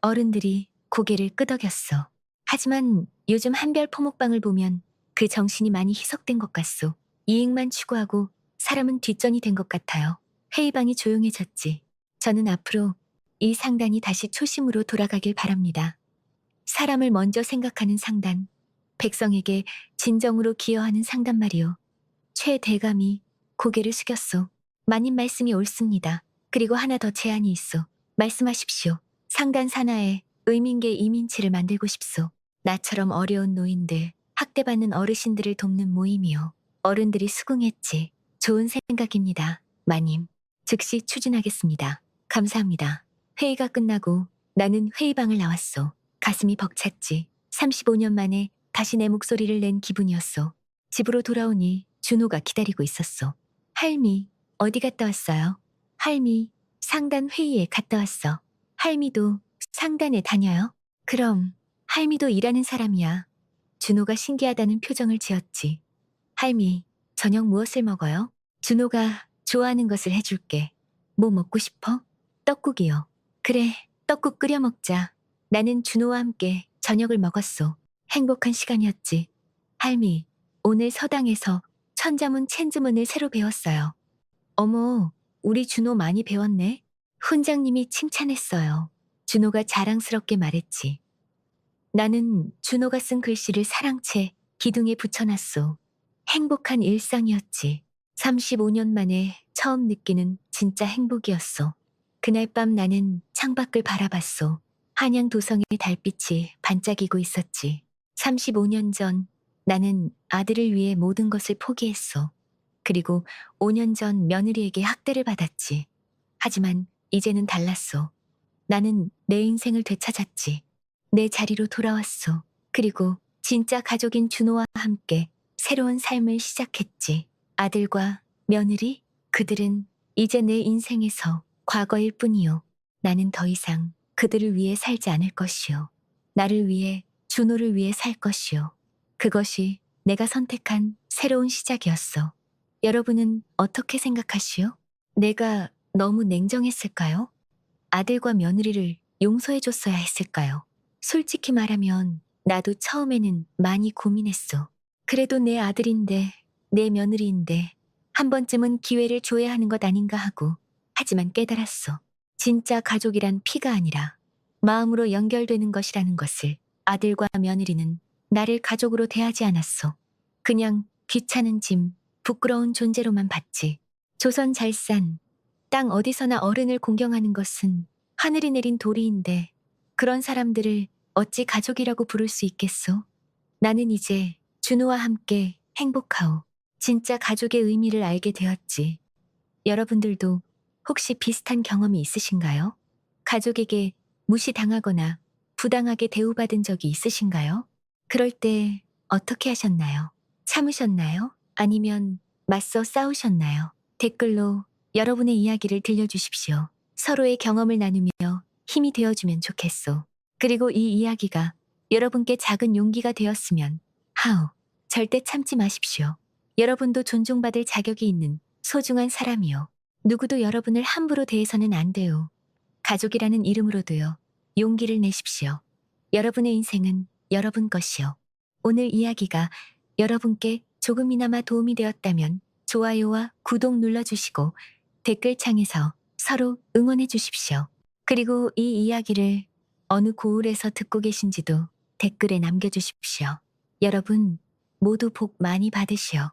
어른들이 고개를 끄덕였어. 하지만 요즘 한별 포목방을 보면 그 정신이 많이 희석된 것 같소. 이익만 추구하고 사람은 뒷전이 된 것 같아요. 회의방이 조용해졌지. 저는 앞으로 이 상단이 다시 초심으로 돌아가길 바랍니다. 사람을 먼저 생각하는 상단, 백성에게 진정으로 기여하는 상단 말이오. 최 대감이 고개를 숙였소. 마님 말씀이 옳습니다. 그리고 하나 더 제안이 있소. 말씀하십시오. 상단 산하에 의민계 이민치를 만들고 싶소. 나처럼 어려운 노인들, 학대받는 어르신들을 돕는 모임이요. 어른들이 수긍했지. 좋은 생각입니다. 마님. 즉시 추진하겠습니다. 감사합니다. 회의가 끝나고 나는 회의방을 나왔소. 가슴이 벅찼지. 35년 만에 다시 내 목소리를 낸 기분이었소. 집으로 돌아오니 준호가 기다리고 있었소. 할미, 어디 갔다 왔어요? 할미, 상단 회의에 갔다 왔어. 할미도 상단에 다녀요? 그럼 할미도 일하는 사람이야. 준호가 신기하다는 표정을 지었지. 할미, 저녁 무엇을 먹어요? 준호가 좋아하는 것을 해줄게. 뭐 먹고 싶어? 떡국이요. 그래, 떡국 끓여 먹자. 나는 준호와 함께 저녁을 먹었소. 행복한 시간이었지. 할미, 오늘 서당에서 천자문 챈즈문을 새로 배웠어요. 어머, 우리 준호 많이 배웠네. 훈장님이 칭찬했어요. 준호가 자랑스럽게 말했지. 나는 준호가 쓴 글씨를 사랑채 기둥에 붙여놨소. 행복한 일상이었지. 35년 만에 처음 느끼는 진짜 행복이었어. 그날 밤 나는 창밖을 바라봤소. 한양 도성의 달빛이 반짝이고 있었지. 35년 전 나는 아들을 위해 모든 것을 포기했어. 그리고 5년 전 며느리에게 학대를 받았지. 하지만 이제는 달랐어. 나는 내 인생을 되찾았지. 내 자리로 돌아왔어. 그리고 진짜 가족인 준호와 함께 새로운 삶을 시작했지. 아들과 며느리, 그들은 이제 내 인생에서 과거일 뿐이요. 나는 더 이상 그들을 위해 살지 않을 것이요. 나를 위해, 준호를 위해 살 것이요. 그것이 내가 선택한 새로운 시작이었어. 여러분은 어떻게 생각하시오? 내가 너무 냉정했을까요? 아들과 며느리를 용서해줬어야 했을까요? 솔직히 말하면 나도 처음에는 많이 고민했어. 그래도 내 아들인데, 내 며느리인데, 한 번쯤은 기회를 줘야 하는 것 아닌가 하고, 하지만 깨달았어. 진짜 가족이란 피가 아니라 마음으로 연결되는 것이라는 것을. 아들과 며느리는 나를 가족으로 대하지 않았어. 그냥 귀찮은 짐, 부끄러운 존재로만 봤지. 조선 잘 산, 땅 어디서나 어른을 공경하는 것은 하늘이 내린 도리인데 그런 사람들을 어찌 가족이라고 부를 수 있겠소? 나는 이제 준호와 함께 행복하오. 진짜 가족의 의미를 알게 되었지. 여러분들도 혹시 비슷한 경험이 있으신가요? 가족에게 무시당하거나 부당하게 대우받은 적이 있으신가요? 그럴 때 어떻게 하셨나요? 참으셨나요? 아니면 맞서 싸우셨나요? 댓글로 여러분의 이야기를 들려주십시오. 서로의 경험을 나누며 힘이 되어주면 좋겠소. 그리고 이 이야기가 여러분께 작은 용기가 되었으면 하우, 절대 참지 마십시오. 여러분도 존중받을 자격이 있는 소중한 사람이요. 누구도 여러분을 함부로 대해서는 안 돼요. 가족이라는 이름으로도요. 용기를 내십시오. 여러분의 인생은 여러분 것이요. 오늘 이야기가 여러분께 조금이나마 도움이 되었다면 좋아요와 구독 눌러주시고 댓글창에서 서로 응원해 주십시오. 그리고 이 이야기를 어느 고을에서 듣고 계신지도 댓글에 남겨주십시오. 여러분 모두 복 많이 받으시오.